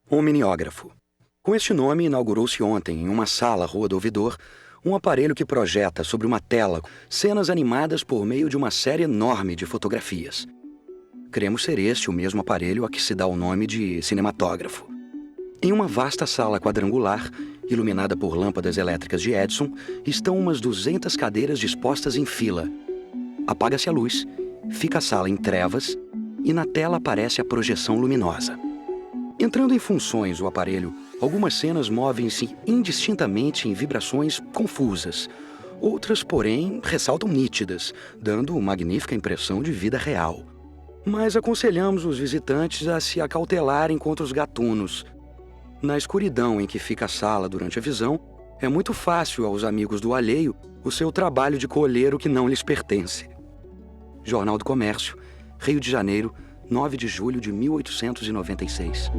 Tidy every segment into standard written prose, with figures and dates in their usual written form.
Omniógrafo. Com este nome, inaugurou-se ontem, em uma sala Rua do Ouvidor, um aparelho que projeta sobre uma tela cenas animadas por meio de uma série enorme de fotografias. Cremos ser este o mesmo aparelho a que se dá o nome de cinematógrafo. Em uma vasta sala quadrangular, iluminada por lâmpadas elétricas de Edison, estão umas 200 cadeiras dispostas em fila. Apaga-se a luz, fica a sala em trevas e na tela aparece a projeção luminosa. Entrando em funções o aparelho, algumas cenas movem-se indistintamente em vibrações confusas. Outras, porém, ressaltam nítidas, dando magnífica impressão de vida real. Mas aconselhamos os visitantes a se acautelarem contra os gatunos. Na escuridão em que fica a sala durante a visão, é muito fácil aos amigos do alheio o seu trabalho de colher o que não lhes pertence. Jornal do Comércio, Rio de Janeiro, 9 de julho de 1896.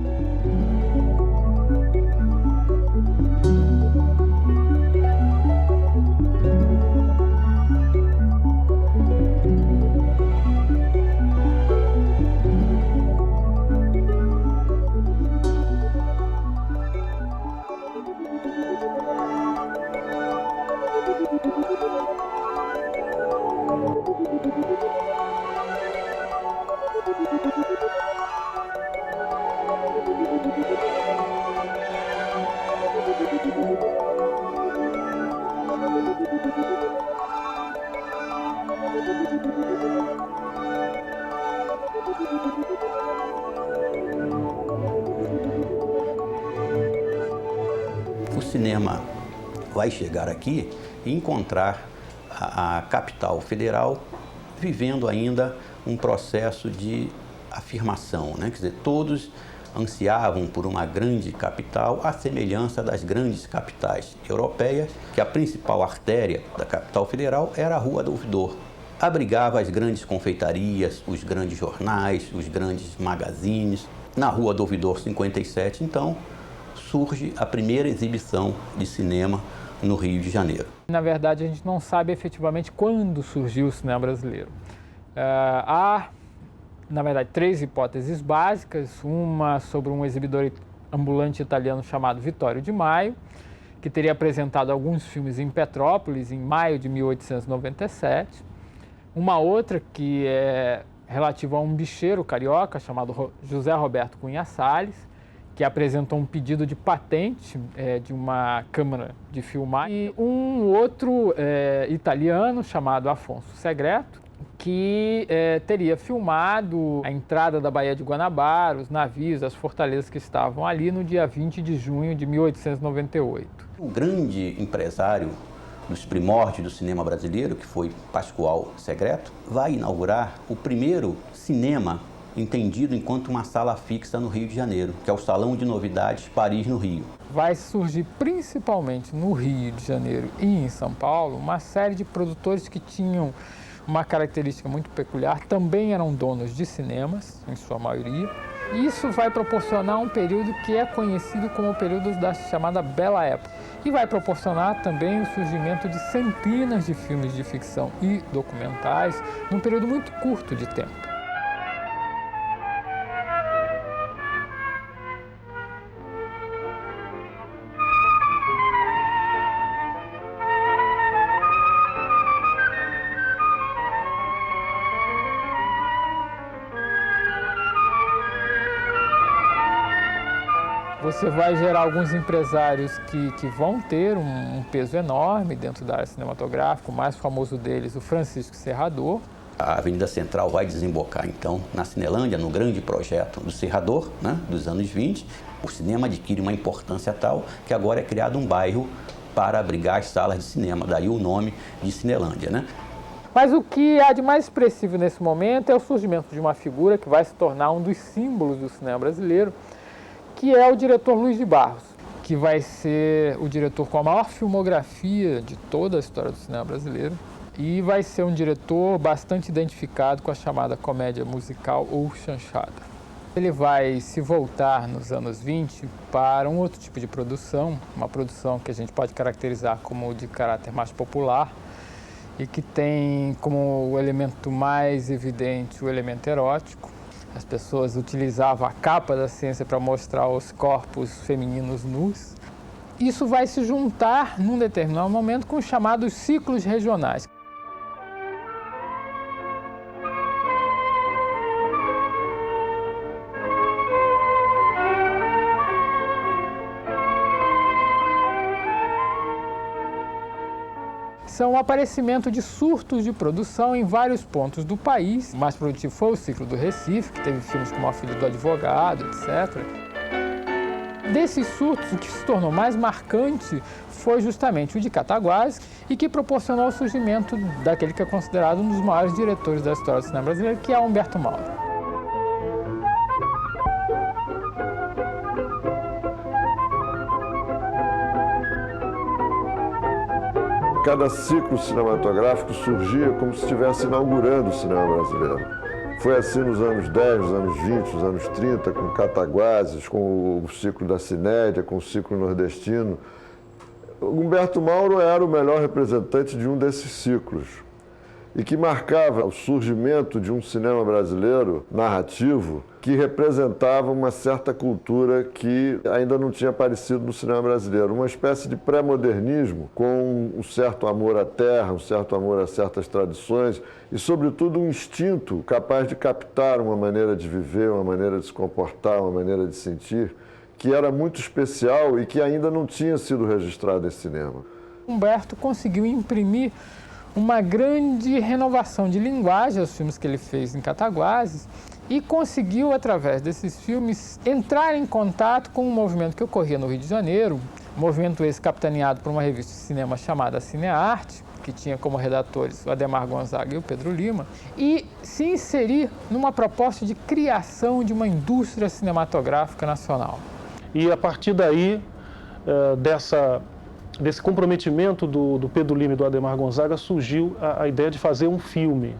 O cinema vai chegar aqui e encontrar a capital federal vivendo ainda um processo de afirmação, né? Quer dizer, todos ansiavam por uma grande capital, à semelhança das grandes capitais europeias, que a principal artéria da capital federal era a Rua do Ouvidor. Abrigava as grandes confeitarias, os grandes jornais, os grandes magazines. Na Rua do Ouvidor 57, então, surge a primeira exibição de cinema no Rio de Janeiro. Na verdade, a gente não sabe efetivamente quando surgiu o cinema brasileiro. Há, na verdade, 3 hipóteses básicas. Uma sobre um exibidor ambulante italiano chamado Vittorio de Maio, que teria apresentado alguns filmes em Petrópolis em maio de 1897. Uma outra que é relativa a um bicheiro carioca chamado José Roberto Cunha Salles, que apresentou um pedido de patente de uma câmara de filmar. E um outro italiano chamado Afonso Segreto, que teria filmado a entrada da Baía de Guanabara, os navios, as fortalezas que estavam ali no dia 20 de junho de 1898. Um grande empresário dos primórdios do cinema brasileiro, que foi Pascoal Segreto, vai inaugurar o primeiro cinema entendido enquanto uma sala fixa no Rio de Janeiro, que é o Salão de Novidades Paris, no Rio. Vai surgir principalmente no Rio de Janeiro e em São Paulo uma série de produtores que tinham uma característica muito peculiar, também eram donos de cinemas, em sua maioria. Isso vai proporcionar um período que é conhecido como o período da chamada Bela Época. E vai proporcionar também o surgimento de centenas de filmes de ficção e documentais num período muito curto de tempo. Você vai gerar alguns empresários que vão ter um peso enorme dentro da área cinematográfica. O mais famoso deles, o Francisco Serrador. A Avenida Central vai desembocar, então, na Cinelândia, no grande projeto do Serrador, né, dos anos 20. O cinema adquire uma importância tal que agora é criado um bairro para abrigar as salas de cinema, daí o nome de Cinelândia, né? Mas o que há de mais expressivo nesse momento é o surgimento de uma figura que vai se tornar um dos símbolos do cinema brasileiro, que é o diretor Luiz de Barros, que vai ser o diretor com a maior filmografia de toda a história do cinema brasileiro e vai ser um diretor bastante identificado com a chamada comédia musical ou chanchada. Ele vai se voltar nos anos 20 para um outro tipo de produção, uma produção que a gente pode caracterizar como de caráter mais popular e que tem como o elemento mais evidente o elemento erótico. As pessoas utilizavam a capa da ciência para mostrar os corpos femininos nus. Isso vai se juntar, num determinado momento, com os chamados ciclos regionais. São o aparecimento de surtos de produção em vários pontos do país. O mais produtivo foi o ciclo do Recife, que teve filmes como A Filha do Advogado, etc. Desses surtos, o que se tornou mais marcante foi justamente o de Cataguases e que proporcionou o surgimento daquele que é considerado um dos maiores diretores da história do cinema brasileiro, que é Humberto Mauro. Cada ciclo cinematográfico surgia como se estivesse inaugurando o cinema brasileiro. Foi assim nos anos 10, nos anos 20, nos anos 30, com Cataguases, com o ciclo da Cinédia, com o ciclo nordestino. Humberto Mauro era o melhor representante de um desses ciclos e que marcava o surgimento de um cinema brasileiro narrativo que representava uma certa cultura que ainda não tinha aparecido no cinema brasileiro, uma espécie de pré-modernismo com um certo amor à terra, um certo amor a certas tradições e, sobretudo, um instinto capaz de captar uma maneira de viver, uma maneira de se comportar, uma maneira de sentir, que era muito especial e que ainda não tinha sido registrado em cinema. Humberto conseguiu imprimir uma grande renovação de linguagem aos filmes que ele fez em Cataguases e conseguiu, através desses filmes, entrar em contato com um movimento que ocorria no Rio de Janeiro, movimento esse capitaneado por uma revista de cinema chamada Cinearte, que tinha como redatores o Adhemar Gonzaga e o Pedro Lima, e se inserir numa proposta de criação de uma indústria cinematográfica nacional. E a partir daí, desse comprometimento do Pedro Lima e do Adhemar Gonzaga, surgiu a ideia de fazer um filme.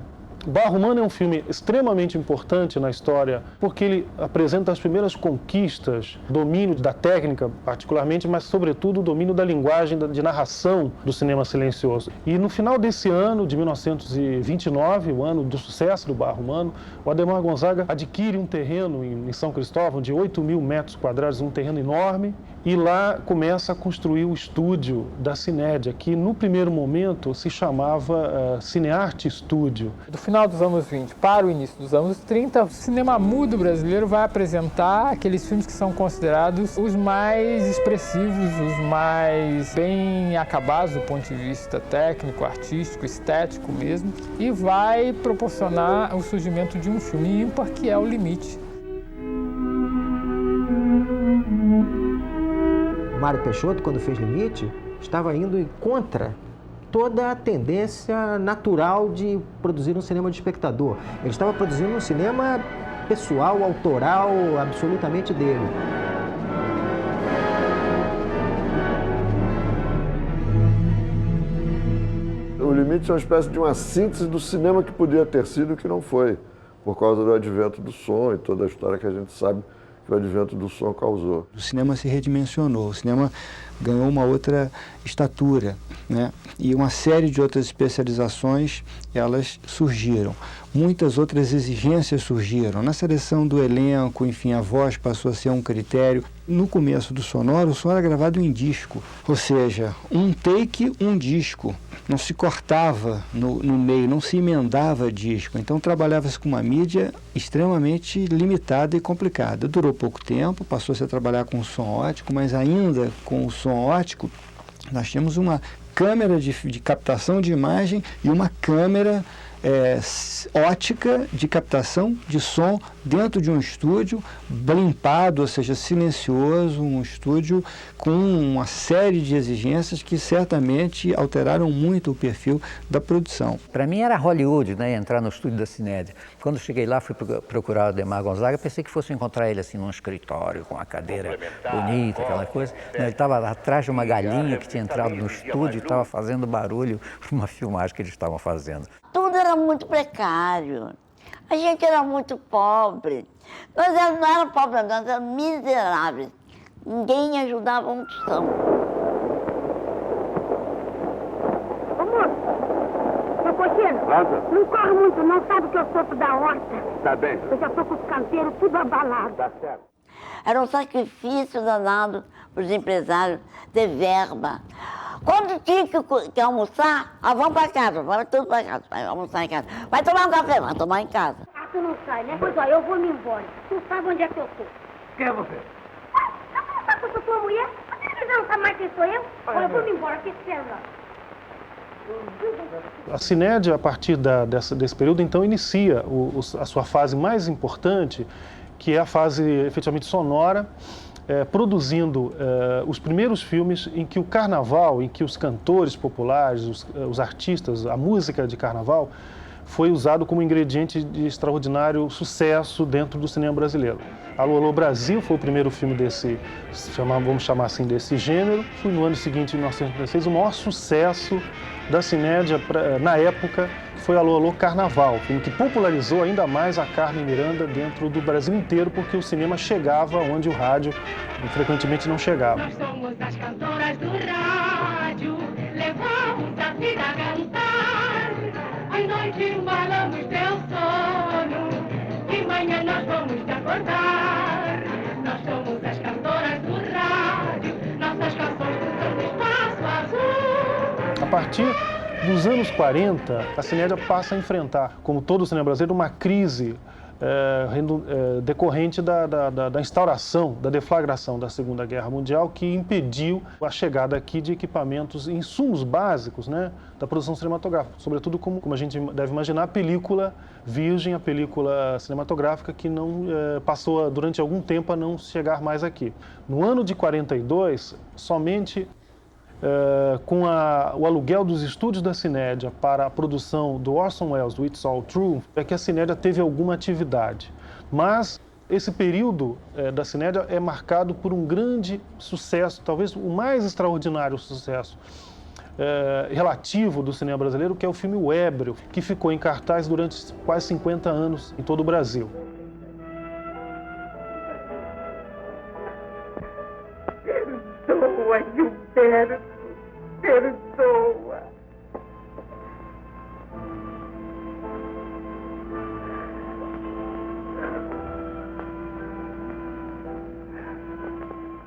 Barra Humana é um filme extremamente importante na história, porque ele apresenta as primeiras conquistas, domínio da técnica particularmente, mas sobretudo o domínio da linguagem de narração do cinema silencioso. E no final desse ano, de 1929, o ano do sucesso do Barra Humana, o Adhemar Gonzaga adquire um terreno em São Cristóvão de 8.000 metros quadrados, um terreno enorme, e lá começa a construir o estúdio da Cinédia, que no primeiro momento se chamava Cinearte Estúdio. Do final dos anos 20 para o início dos anos 30, o cinema mudo brasileiro vai apresentar aqueles filmes que são considerados os mais expressivos, os mais bem acabados do ponto de vista técnico, artístico, estético mesmo, e vai proporcionar o surgimento de um filme ímpar, que é O Limite. Mário Peixoto, quando fez Limite, estava indo contra toda a tendência natural de produzir um cinema de espectador. Ele estava produzindo um cinema pessoal, autoral, absolutamente dele. O Limite é uma espécie de uma síntese do cinema que podia ter sido e que não foi, por causa do advento do som e toda a história que a gente sabe que o advento do som causou. O cinema se redimensionou, o cinema ganhou uma outra estatura, né? E uma série de outras especializações, elas surgiram. Muitas outras exigências surgiram. Na seleção do elenco, enfim, a voz passou a ser um critério. No começo do sonoro, o som era gravado em disco, ou seja, um take, um disco. Não se cortava no meio, não se emendava disco. Então trabalhava-se com uma mídia extremamente limitada e complicada. Durou pouco tempo, passou-se a trabalhar com som ótico, mas ainda com o som ótico, nós tínhamos uma câmera de captação de imagem e uma câmera ótica de captação de som dentro de um estúdio limpado, ou seja, silencioso, um estúdio com uma série de exigências que certamente alteraram muito o perfil da produção. Para mim era Hollywood, né, entrar no estúdio da Cinédia. Quando cheguei lá, fui procurar o Adhemar Gonzaga, pensei que fosse encontrar ele assim num escritório, com uma cadeira bonita, aquela coisa. Ele estava atrás de uma galinha que tinha entrado no estúdio e estava fazendo barulho para uma filmagem que eles estavam fazendo. Tudo era muito precário. A gente era muito pobre. Nós não éramos pobres, nós éramos miseráveis. Ninguém ajudava um tostão. Vamos! Pedro, não corre muito, não sabe que eu sofro da horta. Tá bem. Eu já tô com os canteiros tudo abalado. Tá certo. Era um sacrifício danado para os empresários ter verba. Quando tinha que almoçar, vamos para casa, vamos tudo para casa, vai almoçar em casa. Vai tomar um café, vai tomar em casa. Ah, tu não sai, né? Pois olha, eu vou me embora. Tu sabe onde é que eu tô. Quem é você? Ué, você não sabe que eu sou tua mulher? Você não sabe mais quem sou eu? Olha, eu vou me embora, que espera lá. A Cinédia, a partir desse período, então, inicia a sua fase mais importante, que é a fase efetivamente sonora, produzindo os primeiros filmes em que o carnaval, em que os cantores populares, os artistas, a música de carnaval, foi usado como ingrediente de extraordinário sucesso dentro do cinema brasileiro. Alô, Alô, Brasil foi o primeiro filme desse, vamos chamar assim, desse gênero. Foi no ano seguinte, em 1936, o maior sucesso da Cinédia na época foi Alô, Alô, Carnaval, filme que popularizou ainda mais a Carmen Miranda dentro do Brasil inteiro, porque o cinema chegava onde o rádio frequentemente não chegava. Nós somos as cantoras do rádio, levamos a vida a cantar. À noite embalamos teu sono, de manhã nós vamos te acordar. Nós somos as cantoras do rádio, nossas canções cruzando espaço azul. A partir dos anos 40, a Cinédia passa a enfrentar, como todo o cinema brasileiro, uma crise decorrente da instauração, da deflagração da Segunda Guerra Mundial, que impediu a chegada aqui de equipamentos, insumos básicos, né, da produção cinematográfica, sobretudo como a gente deve imaginar, a película virgem, a película cinematográfica que não passou durante algum tempo a não chegar mais aqui. No ano de 42, somente com o aluguel dos estúdios da Cinédia para a produção do Orson Welles, do It's All True, é que a Cinédia teve alguma atividade. Mas esse período da Cinédia é marcado por um grande sucesso, talvez o mais extraordinário sucesso relativo do cinema brasileiro, que é o filme O Ébrio, que ficou em cartaz durante quase 50 anos em todo o Brasil. Perdoa, Gilberto, perdoa.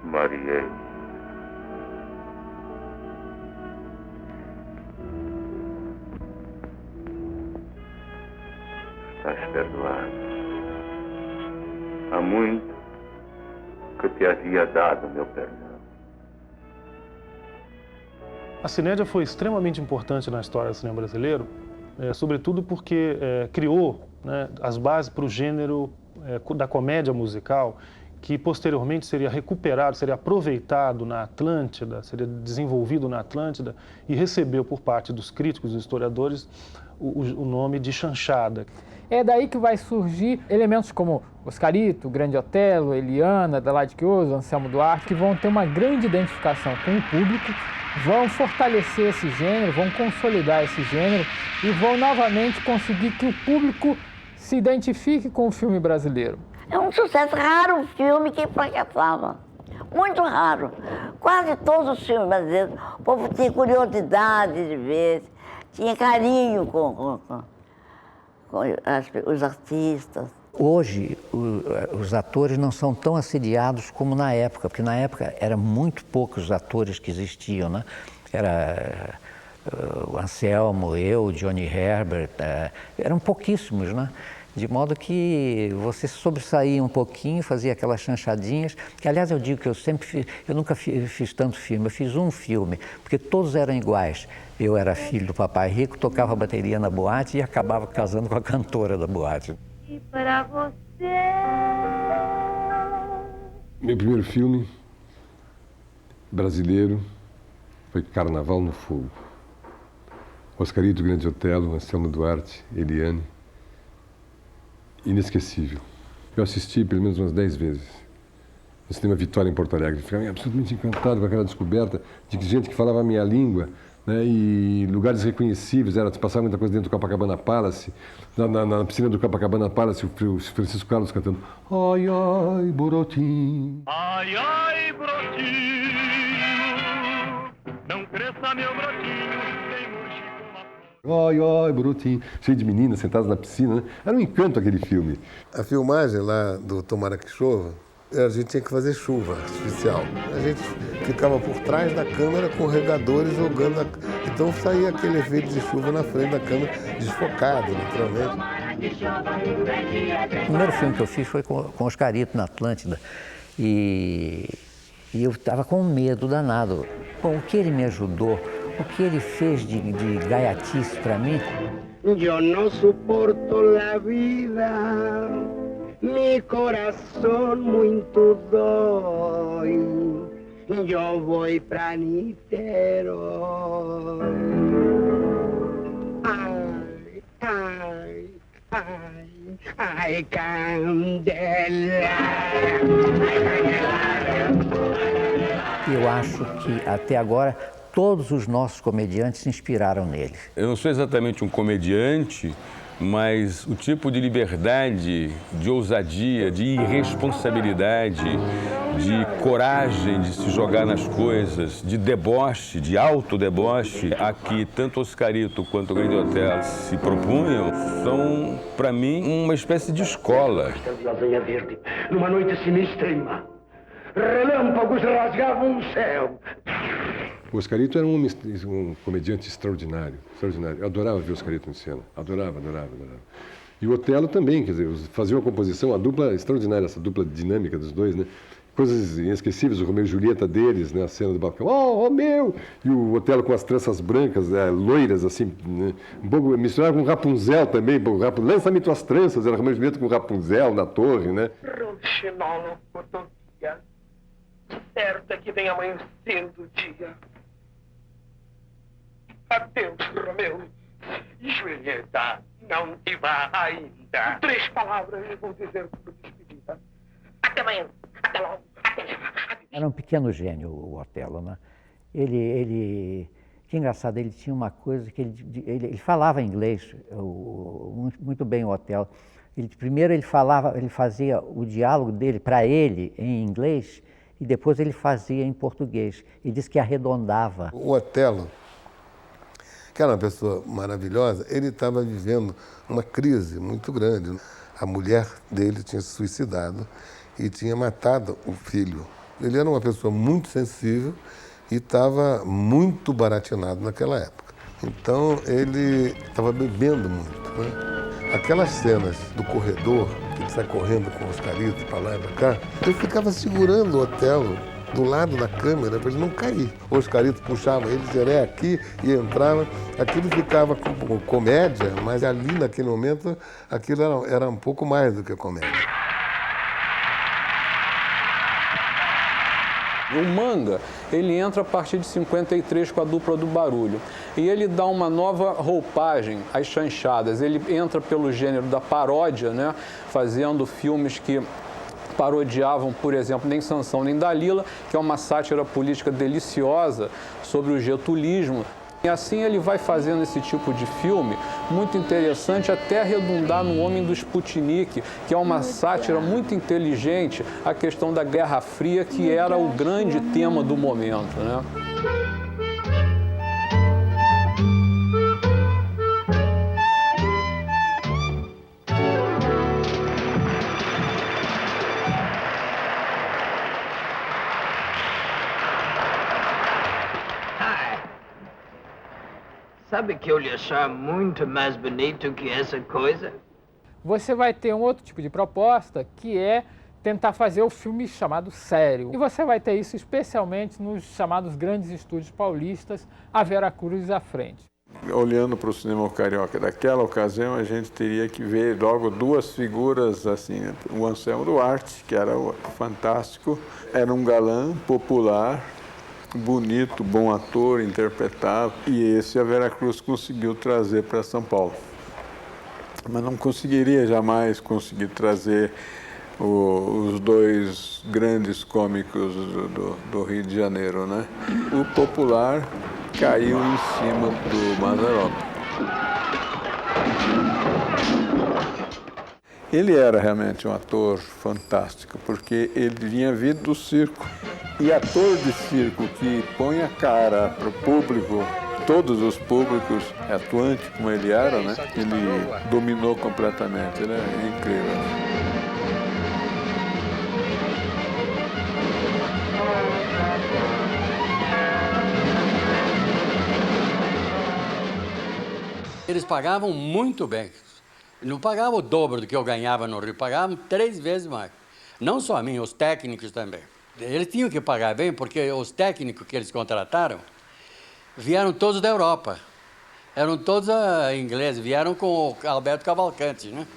Marielle. Estás perdoado. Há muito que te havia dado meu perdão. A Cinédia foi extremamente importante na história do cinema brasileiro, sobretudo porque criou, né, as bases para o gênero da comédia musical, que posteriormente seria recuperado, seria aproveitado na Atlântida, seria desenvolvido na Atlântida e recebeu por parte dos críticos e historiadores o nome de chanchada. É daí que vai surgir elementos como Oscarito, Grande Otelo, Eliana, Adelaide Quioso, Anselmo Duarte, que vão ter uma grande identificação com o público, vão fortalecer esse gênero, vão consolidar esse gênero e vão novamente conseguir que o público se identifique com o filme brasileiro. É um sucesso raro, um filme que fracassava. Muito raro. Quase todos os filmes brasileiros, o povo tinha curiosidade de ver, tinha carinho com os artistas. Hoje, os atores não são tão assediados como na época, porque na época eram muito poucos atores que existiam, né? Era o Anselmo, eu, Johnny Herbert, eram pouquíssimos, né? De modo que você sobressaía um pouquinho, fazia aquelas chanchadinhas, que aliás eu digo que eu nunca fiz tanto filme, eu fiz um filme, porque todos eram iguais. Eu era filho do papai rico, tocava bateria na boate e acabava casando com a cantora da boate. E para você... Meu primeiro filme brasileiro foi Carnaval no Fogo. Oscarito, Grande Otelo, Anselmo Duarte, Eliane. Inesquecível. Eu assisti pelo menos umas 10 vezes. No Cinema Vitória, em Porto Alegre. Fiquei absolutamente encantado com aquela descoberta de gente que falava a minha língua, né, e lugares reconhecíveis. Era passar muita coisa dentro do Copacabana Palace. Na piscina do Copacabana Palace, o Francisco Carlos cantando Ai, ai, Borotinho. Ai, ai, brotinho, não cresça meu brotinho, sem murcho com uma flor. Oi, oi, brutinho, cheio de meninas sentadas na piscina, né? Era um encanto aquele filme. A filmagem lá do Tomara que Chova, a gente tinha que fazer chuva artificial. A gente ficava por trás da câmera com regadores jogando. Então saía aquele efeito de chuva na frente da câmera, desfocado, naturalmente. O primeiro filme que eu fiz foi com Oscarito na Atlântida. E eu estava com medo danado. Bom, o que ele me ajudou, o que ele fez de gaiatice para mim. Eu não suporto a vida, meu coração muito dói. Eu vou para Niterói. Ai, ai, ai, ai, Candelária. Eu acho que até agora todos os nossos comediantes se inspiraram nele. Eu não sou exatamente um comediante, mas o tipo de liberdade, de ousadia, de irresponsabilidade, de coragem de se jogar nas coisas, de deboche, de autodeboche, a que tanto Oscarito quanto o Grande Otelo se propunham, são, para mim, uma espécie de escola. Lasanha verde, numa noite sinistra, relâmpagos rasgavam o céu. O Oscarito era um comediante extraordinário, extraordinário. Eu adorava ver o Oscarito em cena, adorava. E o Otelo também, quer dizer, fazia uma composição, a dupla extraordinária, essa dupla dinâmica dos dois, né? Coisas inesquecíveis, o Romeu e Julieta deles, né? A cena do balcão, oh, Romeu! E o Otelo com as tranças brancas, loiras, assim, né? Um pouco misturado com Rapunzel também, lança-me tuas tranças, era Romeu e Julieta com Rapunzel na torre, né? Rouxinol, fotografia, certa que vem amanhecendo o dia. Adeus, Romeu. Julieta, não te vá ainda. 3 palavras eu vou dizer por despedida. Até amanhã. Até logo. Era um pequeno gênio, o Otelo, né? Que engraçado, ele tinha uma coisa que ele falava inglês muito bem, o Otelo. Primeiro ele fazia o diálogo dele para ele em inglês e depois ele fazia em português. Ele disse que arredondava. O Otelo, que era uma pessoa maravilhosa, ele estava vivendo uma crise muito grande. A mulher dele tinha se suicidado e tinha matado o filho. Ele era uma pessoa muito sensível e estava muito baratinado naquela época. Então ele estava bebendo muito, né? Aquelas cenas do corredor, que ele sai correndo com o Oscarito para lá e para cá, eu ficava segurando o Otelo do lado da câmera para ele não cair. O Oscarito puxava ele, dizia, aqui, e entrava. Aquilo ficava como comédia, mas ali naquele momento aquilo era um pouco mais do que comédia. O manga, ele entra a partir de 53 com a dupla do Barulho. E ele dá uma nova roupagem às chanchadas. Ele entra pelo gênero da paródia, né? Fazendo filmes que parodiavam, por exemplo, Nem Sansão nem Dalila, que é uma sátira política deliciosa sobre o getulismo. E assim ele vai fazendo esse tipo de filme muito interessante até redundar no Homem do Sputnik, que é uma sátira muito inteligente à questão da Guerra Fria, que era o grande tema do momento, né? Sabe que eu lhe achar muito mais bonito que essa coisa? Você vai ter um outro tipo de proposta, que é tentar fazer o filme chamado sério. E você vai ter isso especialmente nos chamados grandes estúdios paulistas, a Vera Cruz à frente. Olhando para o cinema carioca daquela ocasião, a gente teria que ver logo 2 figuras, assim, o Anselmo Duarte, que era fantástico, era um galã popular, bonito, bom ator, interpretava, e esse a Vera Cruz conseguiu trazer para São Paulo. Mas não conseguiria jamais conseguir trazer os 2 grandes cômicos do Rio de Janeiro, né? O popular caiu em cima do Mazzaropi. Ele era realmente um ator fantástico, porque ele vinha vindo do circo. E ator de circo que põe a cara para o público todos os públicos, atuante como ele era, né? Ele dominou completamente, ele é incrível. Eles pagavam muito bem. Não pagavam o dobro do que eu ganhava no Rio, pagavam 3 vezes mais. Não só a mim, os técnicos também. Eles tinham que pagar bem, porque os técnicos que eles contrataram vieram todos da Europa. Eram todos ingleses, vieram com o Alberto Cavalcanti, né?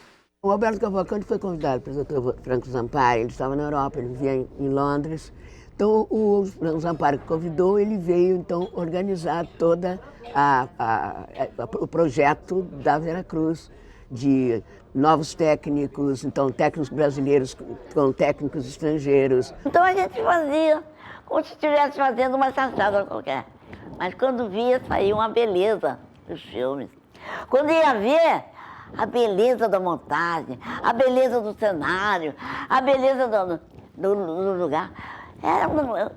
O Alberto Cavalcanti foi convidado pelo Dr. Franco Zampari, ele estava na Europa, ele vivia em Londres. Então, o Franco Zampari convidou, ele veio, então, organizar toda o projeto da Veracruz, de novos técnicos, então, técnicos brasileiros com técnicos estrangeiros. Então, a gente fazia como se estivesse fazendo uma chanchada qualquer. Mas quando via, saía uma beleza dos filmes. Quando ia ver, a beleza da montagem, a beleza do cenário, a beleza do lugar.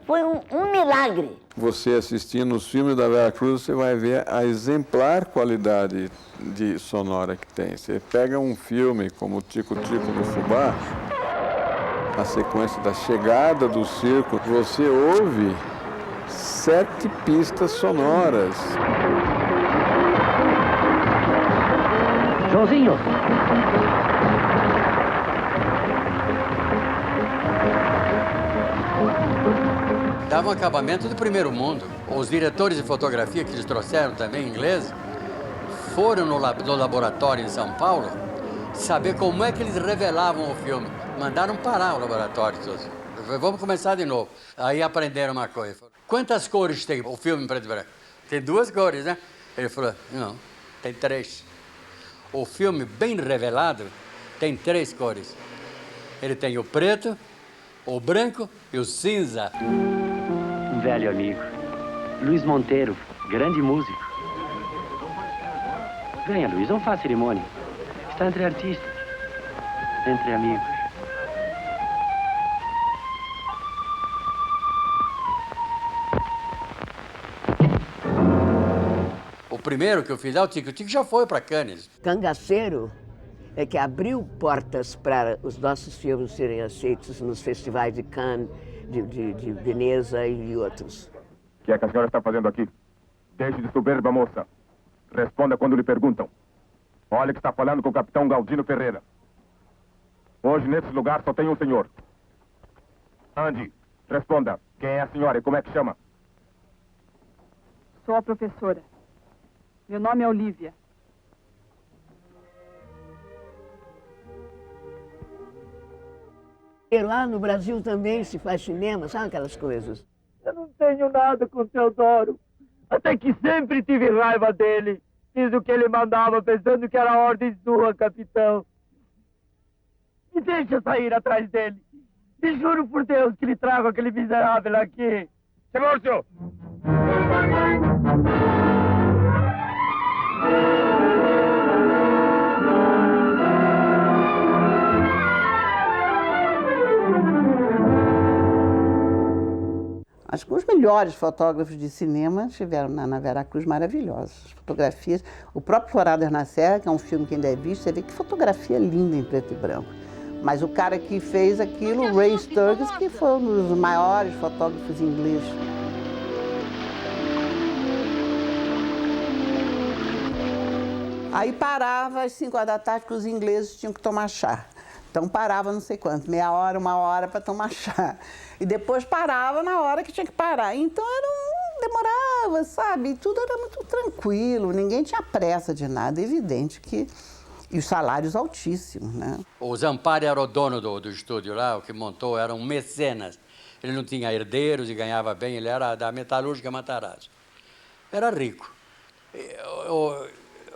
Foi um milagre. Você assistindo os filmes da Veracruz, você vai ver a exemplar qualidade de sonora que tem. Você pega um filme como Tico Tico do Fubá, a sequência da chegada do circo, você ouve 7 pistas sonoras. Joãozinho! Dava um acabamento do primeiro mundo. Os diretores de fotografia que eles trouxeram também, ingleses, foram no laboratório em São Paulo saber como é que eles revelavam o filme. Mandaram parar o laboratório todos. Vamos começar de novo. Aí aprenderam uma coisa. Quantas cores tem o filme em preto e branco? Tem 2 cores, né? Ele falou, não, tem 3. O filme bem revelado tem 3 cores. Ele tem o preto, o branco e o cinza. Um velho amigo, Luiz Monteiro, grande músico. Venha, Luiz, não faça cerimônia. Está entre artistas, entre amigos. O primeiro que eu fiz, o Tico já foi para Cannes. Cangaceiro é que abriu portas para os nossos filmes serem aceitos nos festivais de Cannes, de Veneza e outros. O que é que a senhora está fazendo aqui? Deixe de soberba, moça. Responda quando lhe perguntam. Olha que está falando com o capitão Galdino Ferreira. Hoje, nesse lugar, só tem um senhor. Ande, responda. Quem é a senhora e como é que chama? Sou a professora. Meu nome é Olívia. E lá no Brasil também se faz cinema, sabe aquelas coisas? Eu não tenho nada com o Teodoro. Até que sempre tive raiva dele. Fiz o que ele mandava, pensando que era ordem sua, capitão. Me deixa sair atrás dele. E juro por Deus que lhe trago aquele miserável aqui. Silêncio! Acho que os melhores fotógrafos de cinema estiveram na Veracruz, maravilhosos. Fotografias, o próprio Floradas na Serra, que é um filme que ainda é visto, você vê que fotografia linda em preto e branco. Mas o cara que fez aquilo, Ray Sturgis, que foi um dos maiores fotógrafos ingleses. Aí parava às 5 horas da tarde, que os ingleses tinham que tomar chá. Então parava não sei quanto, meia hora, 1 hora para tomar chá. E depois parava na hora que tinha que parar. Então demorava, sabe? E tudo era muito tranquilo, ninguém tinha pressa de nada, evidente que... E os salários altíssimos, né? O Zampari era o dono do estúdio lá, o que montou, era um mecenas. Ele não tinha herdeiros e ganhava bem, ele era da metalúrgica Matarazzo. Era rico.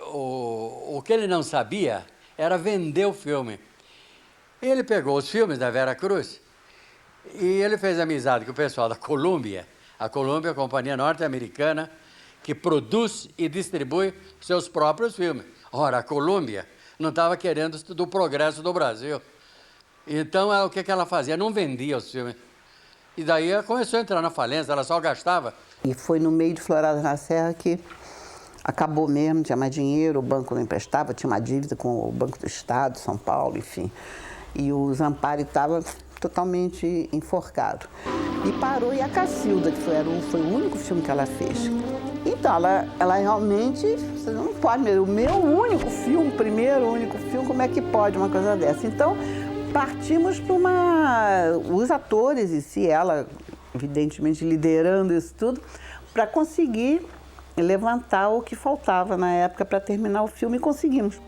O que ele não sabia era vender o filme. Ele pegou os filmes da Veracruz e ele fez amizade com o pessoal da Columbia. A Columbia é a companhia norte-americana que produz e distribui seus próprios filmes. Ora, a Columbia não estava querendo do progresso do Brasil. Então, o que ela fazia? Não vendia os filmes. E daí ela começou a entrar na falência, ela só gastava. E foi no meio de Floradas na Serra que acabou mesmo, não tinha mais dinheiro, o banco não emprestava, tinha uma dívida com o Banco do Estado, São Paulo, enfim. E o Zampari estava totalmente enforcado. E parou, e a Cacilda, que foi o único filme que ela fez. Então, ela realmente, você não pode, o meu único filme, primeiro único filme, como é que pode uma coisa dessa? Então, partimos para os atores e se ela, evidentemente, liderando isso tudo, para conseguir levantar o que faltava na época para terminar o filme, e conseguimos.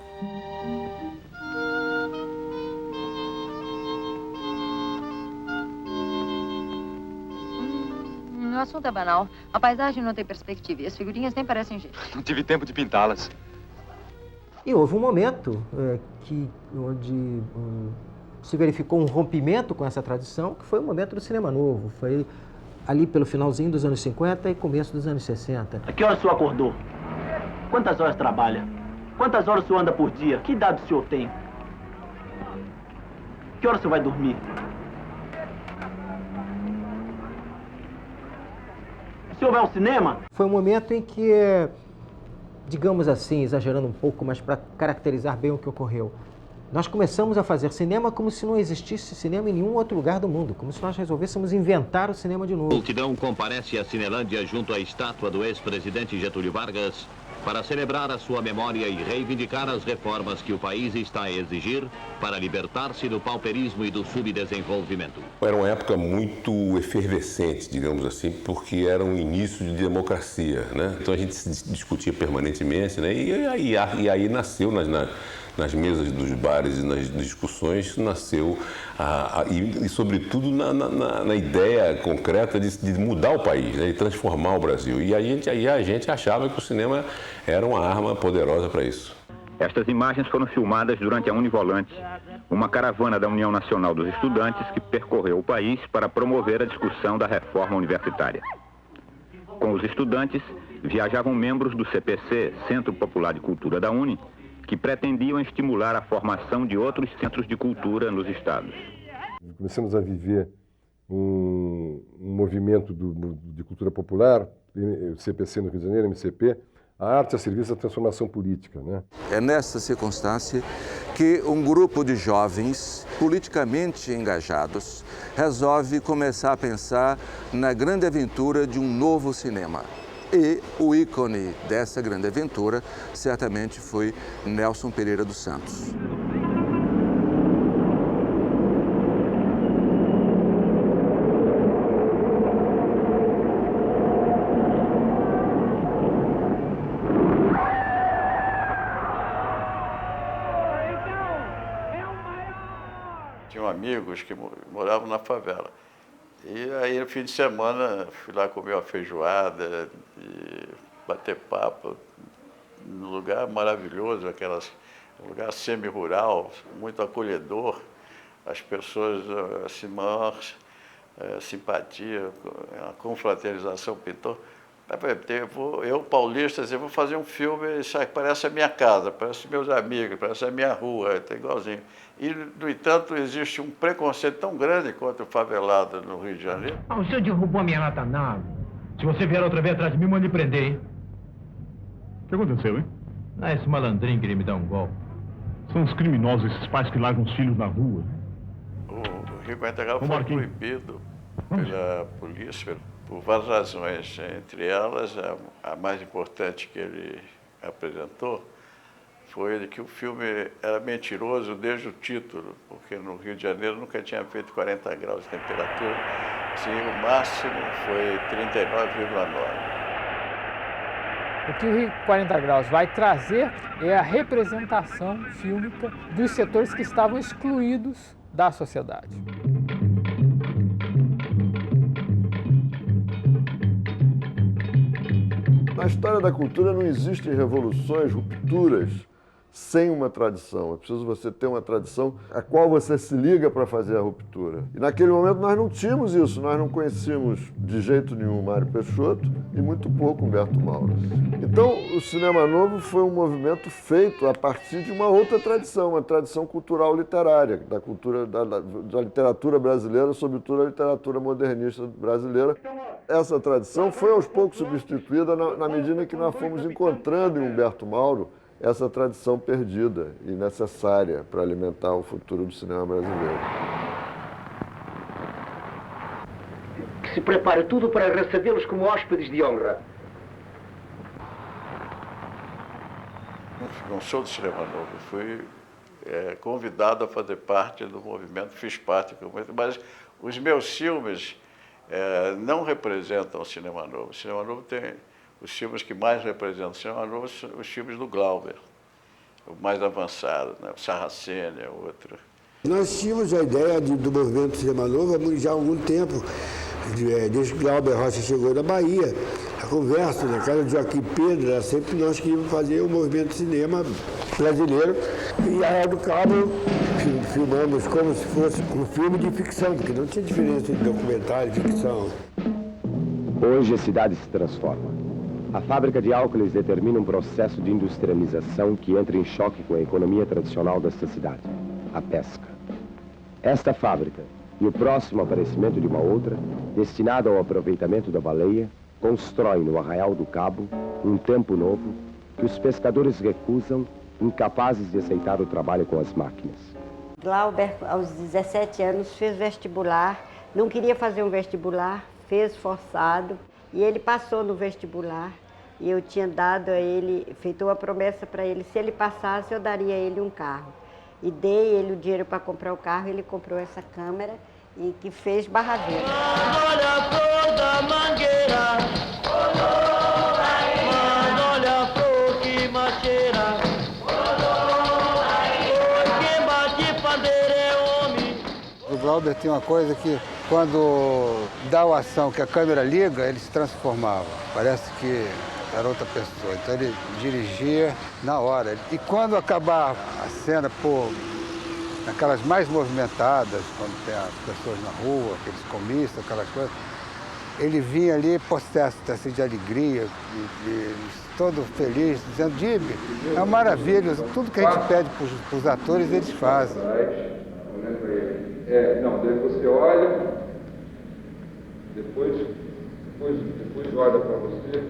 O assunto é banal. A paisagem não tem perspectiva e as figurinhas nem parecem gente. Não tive tempo de pintá-las. E houve um momento onde se verificou um rompimento com essa tradição, que foi o momento do cinema novo. Foi ali pelo finalzinho dos anos 50 e começo dos anos 60. A que hora o senhor acordou? Quantas horas trabalha? Quantas horas o senhor anda por dia? Que idade o senhor tem? Que hora o senhor vai dormir? O senhor vai ao cinema? Foi um momento em que, digamos assim, exagerando um pouco, mas para caracterizar bem o que ocorreu, nós começamos a fazer cinema como se não existisse cinema em nenhum outro lugar do mundo, como se nós resolvêssemos inventar o cinema de novo. A multidão comparece à Cinelândia junto à estátua do ex-presidente Getúlio Vargas para celebrar a sua memória e reivindicar as reformas que o país está a exigir para libertar-se do pauperismo e do subdesenvolvimento. Era uma época muito efervescente, digamos assim, porque era um início de democracia, né? Então a gente se discutia permanentemente, né? E aí nasceu nas mesas dos bares e nas discussões, nasceu, e sobretudo na ideia concreta de mudar o país, né, de transformar o Brasil. E aí a gente achava que o cinema era uma arma poderosa para isso. Estas imagens foram filmadas durante a Univolante, uma caravana da União Nacional dos Estudantes que percorreu o país para promover a discussão da reforma universitária. Com os estudantes, viajavam membros do CPC, Centro Popular de Cultura da UNE, que pretendiam estimular a formação de outros centros de cultura nos estados. Começamos a viver um movimento de cultura popular, CPC no Rio de Janeiro, MCP, a arte a serviço da transformação política, né? É nessa circunstância que um grupo de jovens politicamente engajados resolve começar a pensar na grande aventura de um novo cinema. E o ícone dessa grande aventura certamente foi Nelson Pereira dos Santos. Tinham amigos que moravam na favela. E aí, no fim de semana, fui lá comer uma feijoada e bater papo num lugar maravilhoso, um lugar semi-rural, muito acolhedor. As pessoas, assim, maior simpatia, a confraternização pintou. Eu, paulista, vou fazer um filme, isso aí parece a minha casa, parece meus amigos, parece a minha rua, é igualzinho. E, no entanto, existe um preconceito tão grande contra o favelado no Rio de Janeiro. O senhor derrubou a minha nota nave. Se você vier outra vez atrás de mim, mande prender, hein? O que aconteceu, hein? Esse malandrinho queria me dar um golpe. São os criminosos, esses pais que largam os filhos na rua. O Rio Integral foi proibido pela polícia por várias razões. Entre elas, a mais importante que ele apresentou foi de que o filme era mentiroso desde o título, porque no Rio de Janeiro nunca tinha feito 40 graus de temperatura, sim, o máximo foi 39,9. O que o Rio 40 Graus vai trazer é a representação fílmica dos setores que estavam excluídos da sociedade. Na história da cultura não existem revoluções, rupturas sem uma tradição. É preciso você ter uma tradição a qual você se liga para fazer a ruptura. E naquele momento nós não tínhamos isso, nós não conhecíamos de jeito nenhum Mário Peixoto e muito pouco Humberto Mauro. Então o cinema novo foi um movimento feito a partir de uma outra tradição, uma tradição cultural literária, da cultura da literatura brasileira, sobretudo a literatura modernista brasileira. Essa tradição foi aos poucos substituída na medida que nós fomos encontrando em Humberto Mauro essa tradição perdida e necessária para alimentar o futuro do cinema brasileiro. Que se prepare tudo para recebê-los como hóspedes de honra. Não sou do cinema novo, fui convidado a fazer parte do movimento, fiz parte do movimento, mas os meus filmes não representam o cinema novo. O cinema novo tem... Os filmes que mais representam o cinema novo são os filmes do Glauber, o mais avançado, né? O Sarracenia, outro. Nós tínhamos a ideia do movimento Cinema Novo já há algum tempo, desde que Glauber Rocha chegou da Bahia. A conversa na casa de Joaquim Pedro era sempre nós que íamos fazer o movimento de cinema brasileiro. E a Rádio Cabo filmamos como se fosse um filme de ficção, porque não tinha diferença entre documentário e ficção. Hoje a cidade se transforma. A fábrica de álcools determina um processo de industrialização que entra em choque com a economia tradicional desta cidade, a pesca. Esta fábrica e o próximo aparecimento de uma outra, destinada ao aproveitamento da baleia, constrói no Arraial do Cabo um tempo novo que os pescadores recusam, incapazes de aceitar o trabalho com as máquinas. Glauber, aos 17 anos, fez vestibular, não queria fazer um vestibular, fez forçado. E ele passou no vestibular e eu tinha dado a ele, feito uma promessa para ele, se ele passasse eu daria a ele um carro. E dei ele o dinheiro para comprar o carro, ele comprou essa câmera e que fez Barra Verde. Olha a flor da mangueira, olha a flor que macheira, quem bate pandeiro é homem. O Glauber tem uma coisa que quando dá a ação que a câmera liga, ele se transformava. Parece que era outra pessoa. Então ele dirigia na hora. E quando acabar a cena, naquelas mais movimentadas, quando tem as pessoas na rua, aqueles comícios, aquelas coisas, ele vinha ali possesso assim, de alegria, todo feliz, dizendo, Dibe, é uma maravilha, tudo que a gente pede para os atores, eles fazem. Daí você olha, depois olha para você,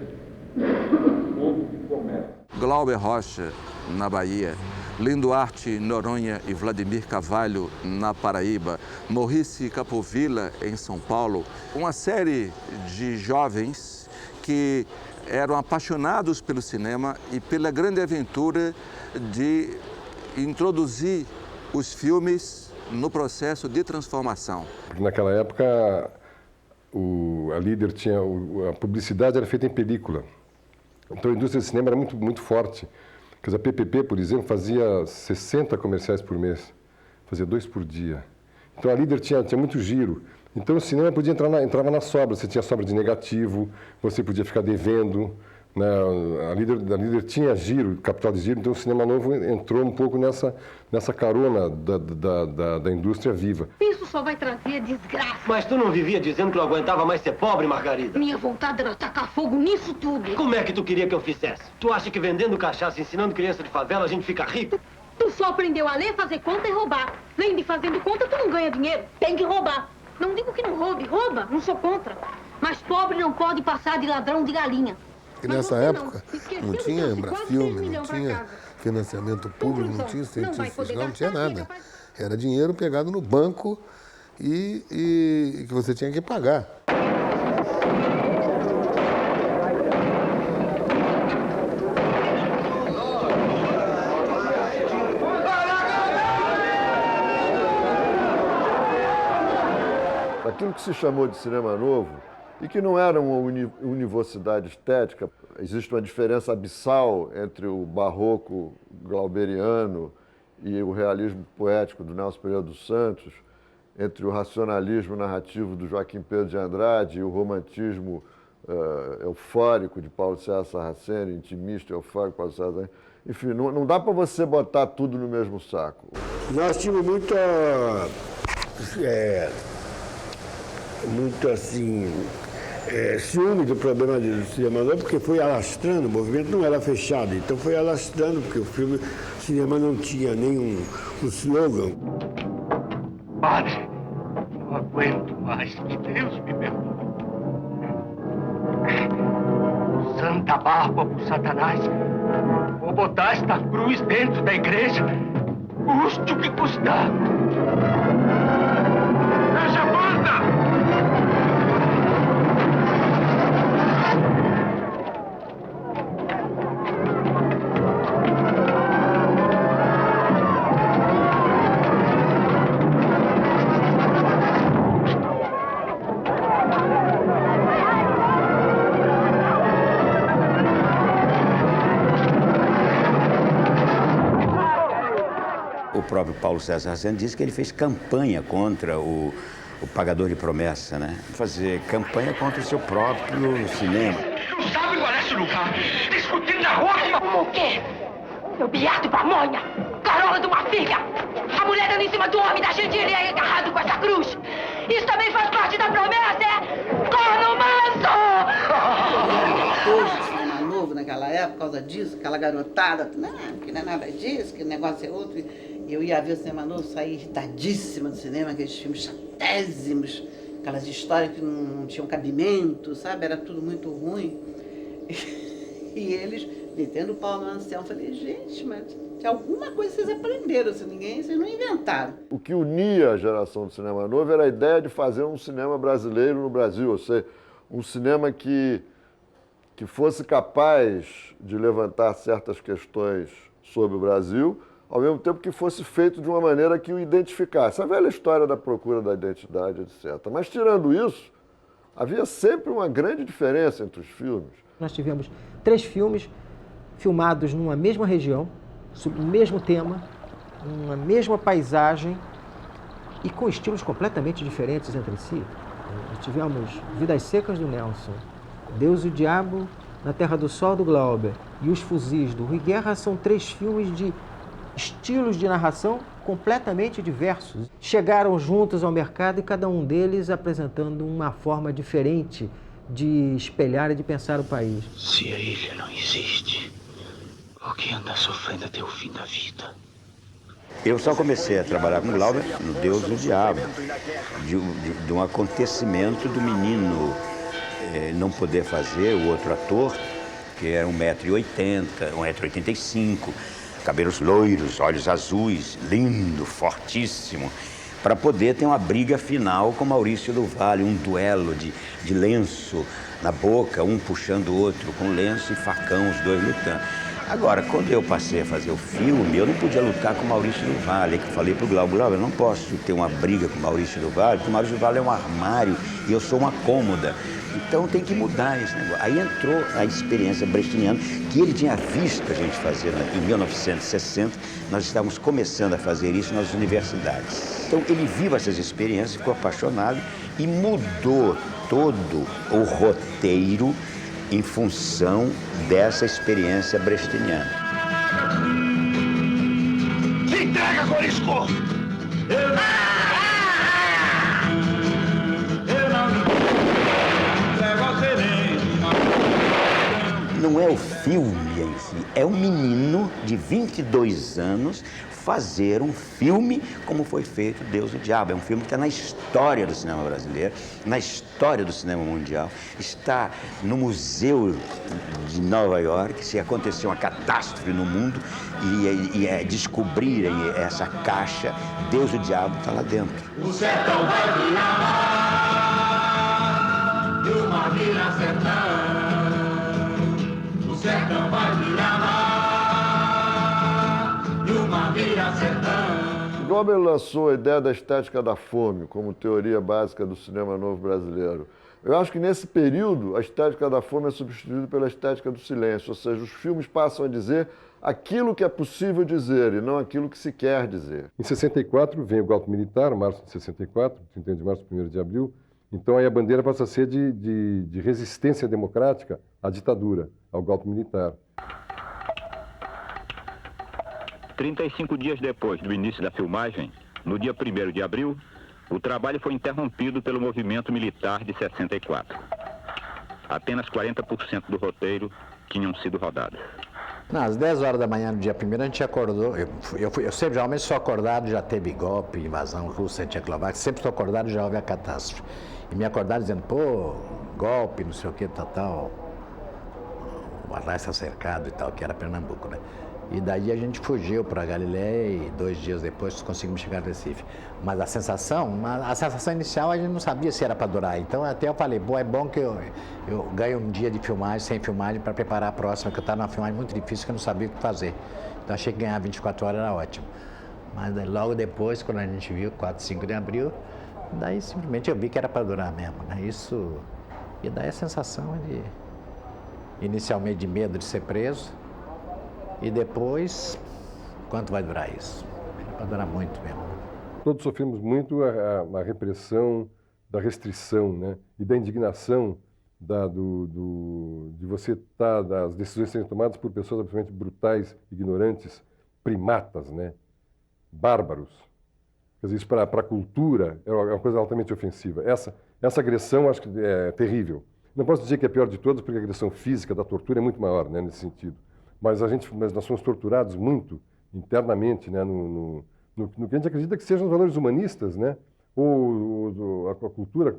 e começa. Glauber Rocha, na Bahia, Lindo Arte Noronha e Vladimir Carvalho, na Paraíba, Maurice Capovilla, em São Paulo, uma série de jovens que eram apaixonados pelo cinema e pela grande aventura de introduzir os filmes no processo de transformação. Naquela época, a Líder tinha... A publicidade era feita em película. Então a indústria do cinema era muito forte. Quer dizer, a PPP, por exemplo, fazia 60 comerciais por mês. Fazia 2 por dia. Então a Líder tinha muito giro. Então o cinema podia entrava na sobra. Você tinha sobra de negativo, você podia ficar devendo. Né? A Líder tinha giro, capital de giro, então o cinema novo entrou um pouco nessa carona da indústria viva. Isso só vai trazer desgraça. Mas tu não vivia dizendo que não aguentava mais ser pobre, Margarida? Minha vontade era tacar fogo nisso tudo. Como é que tu queria que eu fizesse? Tu acha que vendendo cachaça, ensinando criança de favela, a gente fica rico? Tu só aprendeu a ler, fazer conta e roubar. Lendo e fazendo conta, tu não ganha dinheiro. Tem que roubar. Não digo que não roube, rouba, não sou contra. Mas pobre não pode passar de ladrão de galinha. E nessa época não tinha Embrafilme, não tinha financiamento público, não tinha incentivo fiscal, não tinha nada. Era dinheiro pegado no banco e que você tinha que pagar. Aquilo que se chamou de cinema novo e que não era uma univocidade estética, existe uma diferença abissal entre o barroco glauberiano e o realismo poético do Nelson Pereira dos Santos, entre o racionalismo narrativo do Joaquim Pedro de Andrade e o romantismo eufórico de Paulo César Sarraceni, intimista e eufórico de Paulo César Sarraceni. Enfim, não dá para você botar tudo no mesmo saco. Nós tínhamos muito ciúme do problema do cinema novo, porque foi alastrando, o movimento não era fechado, então foi alastrando, porque o cinema não tinha nenhum slogan. Padre, não aguento mais, que Deus me perdoe. Santa barba pro Satanás. Vou botar esta cruz dentro da igreja, custe o que custar. Fecha a porta! O próprio Paulo César Rasseno disse que ele fez campanha contra o pagador de promessa, né? Fazer campanha contra o seu próprio cinema. Não sabe qual é esse lugar? Discutindo na rua. Como o quê? Seu biado pamonha, carola de uma filha. A mulher dando em cima do homem da gente e agarrado com essa cruz. Isso também faz parte da promessa, é? Corno manso! Cinema novo naquela época, por causa disso, aquela garotada, não, que não é nada disso, que o negócio é outro. Eu ia ver o cinema novo, saí irritadíssima do cinema, aqueles filmes chatésimos, aquelas histórias que não tinham cabimento, sabe? Era tudo muito ruim. E eles metendo o pau no ancião, eu falei, gente, mas de alguma coisa vocês aprenderam, se ninguém, vocês não inventaram. O que unia a geração do cinema novo era a ideia de fazer um cinema brasileiro no Brasil, ou seja, um cinema que fosse capaz de levantar certas questões sobre o Brasil, ao mesmo tempo que fosse feito de uma maneira que o identificasse. A velha história da procura da identidade, etc. Mas, tirando isso, havia sempre uma grande diferença entre os filmes. Nós tivemos 3 filmes filmados numa mesma região, sob o mesmo tema, uma mesma paisagem e com estilos completamente diferentes entre si. Tivemos Vidas Secas, do Nelson, Deus e o Diabo, Na Terra do Sol, do Glauber, e Os Fuzis, do Rui Guerra, são 3 filmes de estilos de narração completamente diversos. Chegaram juntos ao mercado e cada um deles apresentando uma forma diferente de espelhar e de pensar o país. Se a ilha não existe, o que anda sofrendo até o fim da vida? Eu só comecei a trabalhar com o Glauber no Deus e o Diabo, de um acontecimento do menino não poder fazer, o outro ator, que era 1,80m, 1,85m, cabelos loiros, olhos azuis, lindo, fortíssimo, para poder ter uma briga final com Maurício do Vale, um duelo de lenço na boca, um puxando o outro com lenço e facão, os dois lutando. Agora, quando eu passei a fazer o filme, eu não podia lutar com Maurício do Vale, que falei para o Glauber, eu não posso ter uma briga com Maurício do Vale, porque o Maurício do Vale é um armário e eu sou uma cômoda. Então tem que mudar esse negócio. Aí entrou a experiência brechtiana, que ele tinha visto a gente fazer em 1960, nós estávamos começando a fazer isso nas universidades. Então ele viu essas experiências, ficou apaixonado e mudou todo o roteiro em função dessa experiência brechtiana. Se entrega, Corisco! Não é o filme em si, é um menino de 22 anos fazer um filme como foi feito Deus e o Diabo. É um filme que está na história do cinema brasileiro, na história do cinema mundial, está no Museu de Nova York. Se aconteceu uma catástrofe no mundo e descobrirem essa caixa, Deus e o Diabo está lá dentro. O sertão vai virar mar, e o mar vira sertão. O sertão vai virar mar, e o mar vira sertão. O Glauber lançou a ideia da estética da fome como teoria básica do cinema novo brasileiro. Eu acho que nesse período a estética da fome é substituída pela estética do silêncio, ou seja, os filmes passam a dizer aquilo que é possível dizer e não aquilo que se quer dizer. Em 64 vem o golpe militar, março de 64, 31 de março, 1º de abril. Então aí a bandeira passa a ser de resistência democrática à ditadura, ao golpe militar. 35 dias depois do início da filmagem, no dia 1º de abril, o trabalho foi interrompido pelo movimento militar de 64. Apenas 40% do roteiro tinham sido rodados. Às 10 horas da manhã, no dia 1º, a gente acordou. Eu sempre, geralmente, sou acordado, já teve golpe, invasão russa, Tchecoslováquia, sempre estou acordado e já houve a catástrofe. E me acordaram dizendo, pô, golpe, não sei o que, tal. O Arraial está cercado e tal, que era Pernambuco, né? E daí a gente fugiu para Galiléia e 2 dias depois conseguimos chegar a Recife. Mas a sensação inicial a gente não sabia se era para durar. Então até eu falei, é bom que eu ganho um dia de filmagem, sem filmagem, para preparar a próxima, que eu estava numa filmagem muito difícil que eu não sabia o que fazer. Então achei que ganhar 24 horas era ótimo. Mas daí, logo depois, quando a gente viu, 4, 5 de abril, daí simplesmente eu vi que era para durar mesmo, né? Isso, e daí a sensação de, inicialmente, de medo de ser preso. E depois, quanto vai durar isso? Vai durar muito mesmo. Todos sofremos muito a repressão da restrição, né? E da indignação de você estar, das decisões serem tomadas por pessoas absolutamente brutais, ignorantes, primatas, né? Bárbaros. Quer dizer, isso para a cultura é uma coisa altamente ofensiva. Essa agressão acho que é terrível. Não posso dizer que é a pior de todas, porque a agressão física da tortura é muito maior, né, nesse sentido. Mas nós somos torturados muito internamente, né, no que a gente acredita que sejam os valores humanistas, né, ou a cultura,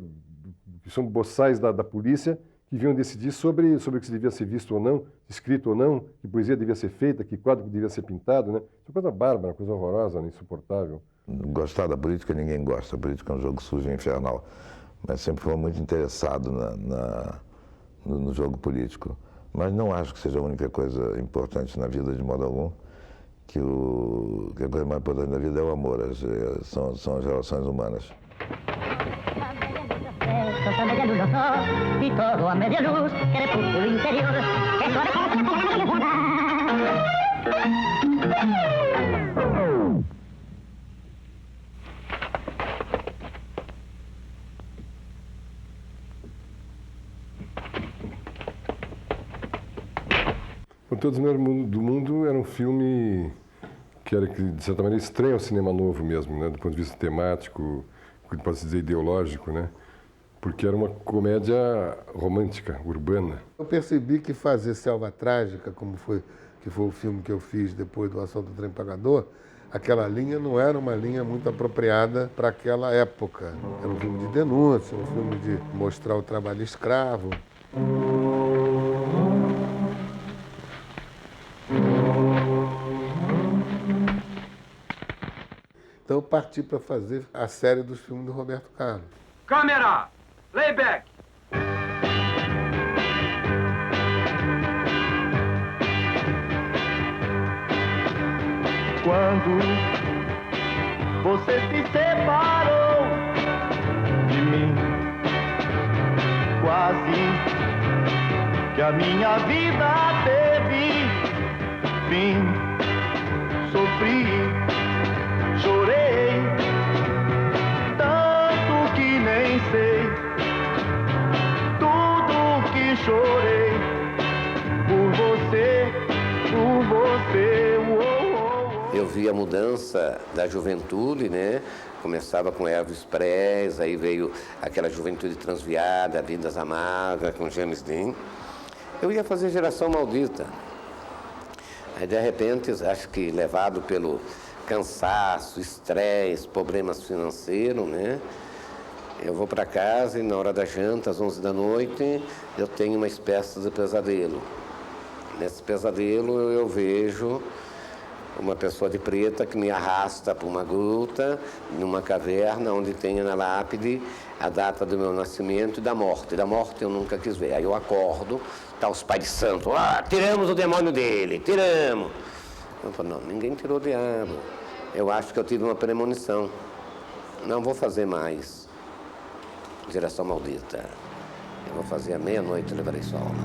que são boçais da polícia, que vinham decidir sobre o que se devia ser visto ou não, escrito ou não, que poesia devia ser feita, que quadro devia ser pintado, né. Isso é coisa bárbara, uma coisa horrorosa, né, insuportável. Gostar da política, ninguém gosta. A política é um jogo sujo e infernal. Mas sempre fui muito interessado no jogo político. Mas não acho que seja a única coisa importante na vida, de modo algum, que a coisa mais importante na vida é o amor, são as relações humanas. Todos os Melhores do Mundo era um filme que, de certa maneira, estranho ao cinema novo mesmo, né? Do ponto de vista temático, pode-se dizer ideológico, né? Porque era uma comédia romântica, urbana. Eu percebi que fazer Selva Trágica, que foi o filme que eu fiz depois do Assalto do Trem Pagador, aquela linha não era uma linha muito apropriada para aquela época. Era um filme de denúncia, um filme de mostrar o trabalho escravo. Então eu parti para fazer a série dos filmes do Roberto Carlos. Câmera! Playback! Quando você se separou de mim, quase que a minha vida teve fim. Sofri, chorei, tanto que nem sei tudo que chorei por você. Eu vi a mudança da juventude, né? Começava com Elvis Presley, aí veio aquela juventude transviada, Vidas Amargas, com James Dean. Eu ia fazer Geração Maldita. Aí, de repente, acho que levado pelo cansaço, estresse, problemas financeiros, né? Eu vou para casa e na hora da janta, às 11 da noite, eu tenho uma espécie de pesadelo. Nesse pesadelo eu vejo uma pessoa de preta que me arrasta para uma gruta, numa caverna, onde tem na lápide a data do meu nascimento e da morte. Da morte eu nunca quis ver. Aí eu acordo, tá os pais de santo, tiramos o demônio dele, tiramos. Eu falo, não, ninguém tirou o diabo. Eu acho que eu tive uma premonição. Não vou fazer mais Geração Maldita. Eu vou fazer à meia-noite, levarei sua alma.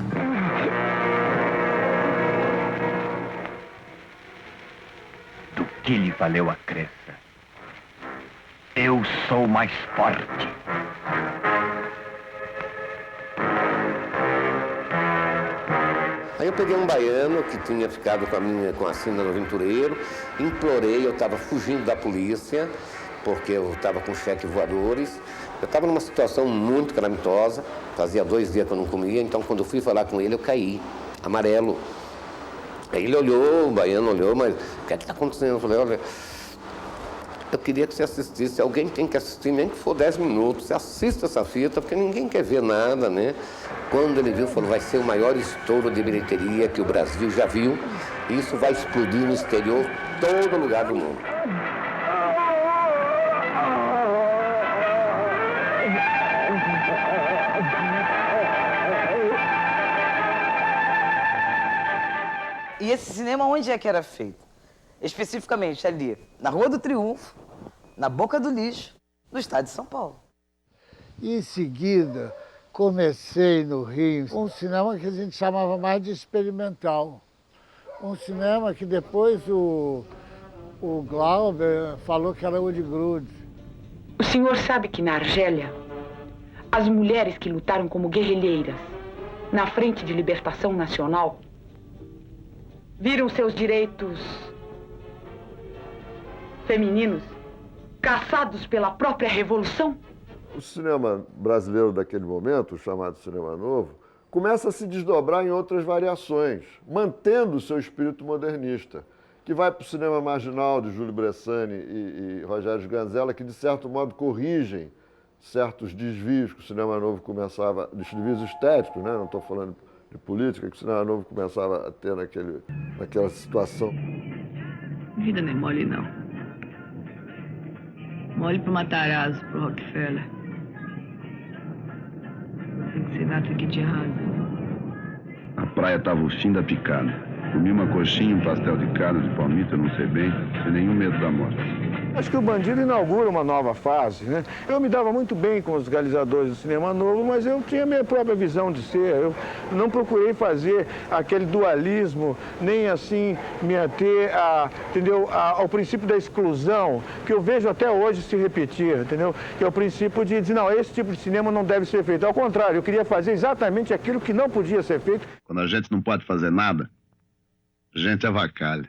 Do que lhe valeu a crença? Eu sou mais forte. Aí eu peguei um baiano que tinha ficado com a Sina do Aventureiro, implorei, eu estava fugindo da polícia, porque eu estava com cheques voadores. Eu estava numa situação muito calamitosa, fazia 2 dias que eu não comia, então quando eu fui falar com ele eu caí, amarelo. Aí ele olhou, o baiano olhou, mas o que é que está acontecendo? Eu falei, olha, eu queria que você assistisse, alguém tem que assistir, nem que for 10 minutos, você assista essa fita, porque ninguém quer ver nada, né? Quando ele viu, falou, vai ser o maior estouro de bilheteria que o Brasil já viu, e isso vai explodir no exterior, todo lugar do mundo. E esse cinema onde é que era feito? Especificamente ali, na Rua do Triunfo, na Boca do Lixo, no estado de São Paulo. E em seguida, comecei no Rio um cinema que a gente chamava mais de experimental. Um cinema que depois o Glauber falou que era o de Grude. O senhor sabe que na Argélia, as mulheres que lutaram como guerrilheiras na Frente de Libertação Nacional viram seus direitos femininos caçados pela própria Revolução? O cinema brasileiro daquele momento, o chamado cinema novo, começa a se desdobrar em outras variações, mantendo o seu espírito modernista, que vai para o cinema marginal de Júlio Bressani e Rogério Sganzella, que de certo modo corrigem certos desvios que o cinema novo começava, desvios estéticos, né? Não estou falando de política, que o cinema novo começava a ter naquela situação. Vida não é mole, não. Mole pro Matarazzo, pro Rockefeller. Tem que ser nada que te arrasa. A praia tava o fim da picada. Comi uma coxinha, um pastel de carne, de palmito, eu não sei bem, sem nenhum medo da morte. Acho que o Bandido inaugura uma nova fase, né? Eu me dava muito bem com os realizadores do cinema novo, mas eu tinha a minha própria visão de ser. Eu não procurei fazer aquele dualismo, nem assim me ater ao princípio da exclusão, que eu vejo até hoje se repetir, entendeu? Que é o princípio de dizer, não, esse tipo de cinema não deve ser feito. Ao contrário, eu queria fazer exatamente aquilo que não podia ser feito. Quando a gente não pode fazer nada, a gente avacalha.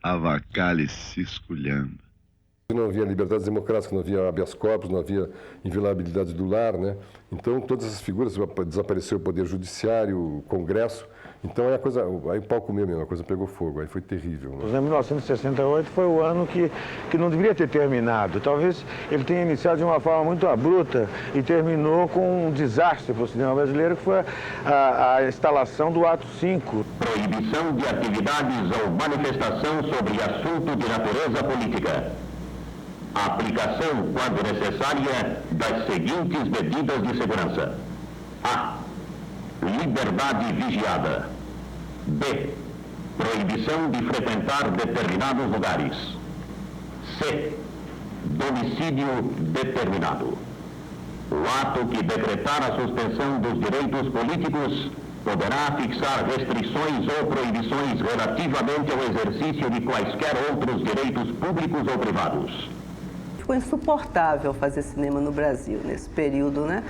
Avacalha se esculhando. Não havia liberdades democráticas, não havia habeas corpus, não havia inviolabilidade do lar, né? Então, todas essas figuras, desapareceu o Poder Judiciário, o Congresso. Então, aí o pau comeu mesmo, a coisa pegou fogo, aí foi terrível. Né? 1968 foi o ano que não deveria ter terminado. Talvez ele tenha iniciado de uma forma muito abrupta e terminou com um desastre para o cinema brasileiro, que foi a instalação do Ato 5. Proibição de atividades ou manifestação sobre assunto de natureza política. A aplicação, quando necessária, das seguintes medidas de segurança. A. Liberdade vigiada. B. Proibição de frequentar determinados lugares. C. Domicílio determinado. O ato que decretar a suspensão dos direitos políticos poderá fixar restrições ou proibições relativamente ao exercício de quaisquer outros direitos públicos ou privados. Ficou insuportável fazer cinema no Brasil nesse período, né?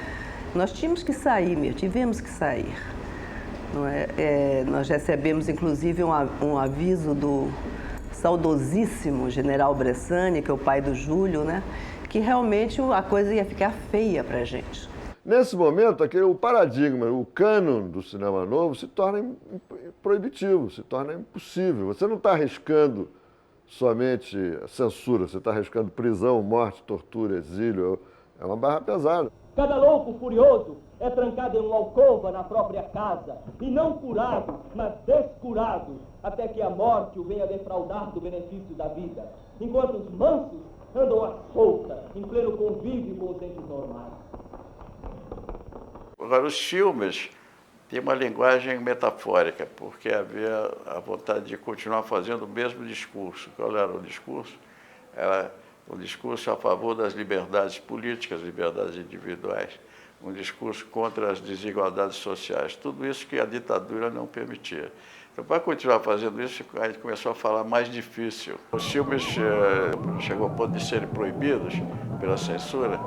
Nós tínhamos que sair, tivemos que sair. Não é? Nós recebemos, inclusive, um aviso do saudosíssimo general Bressani, que é o pai do Júlio, né? Que realmente a coisa ia ficar feia para a gente. Nesse momento, o paradigma, o cânon do cinema novo se torna proibitivo, se torna impossível. Você não está arriscando somente censura, você está arriscando prisão, morte, tortura, exílio. É uma barra pesada. Cada louco furioso é trancado em uma alcova na própria casa, e não curado, mas descurado, até que a morte o venha defraudar do benefício da vida, enquanto os mansos andam à solta, em pleno convívio com os entes normais. Agora, os filmes têm uma linguagem metafórica, porque havia a vontade de continuar fazendo o mesmo discurso. Qual era o discurso? Era um discurso a favor das liberdades políticas, liberdades individuais, um discurso contra as desigualdades sociais, tudo isso que a ditadura não permitia. Então, para continuar fazendo isso, a gente começou a falar mais difícil. Os filmes chegou ao ponto de serem proibidos pela censura,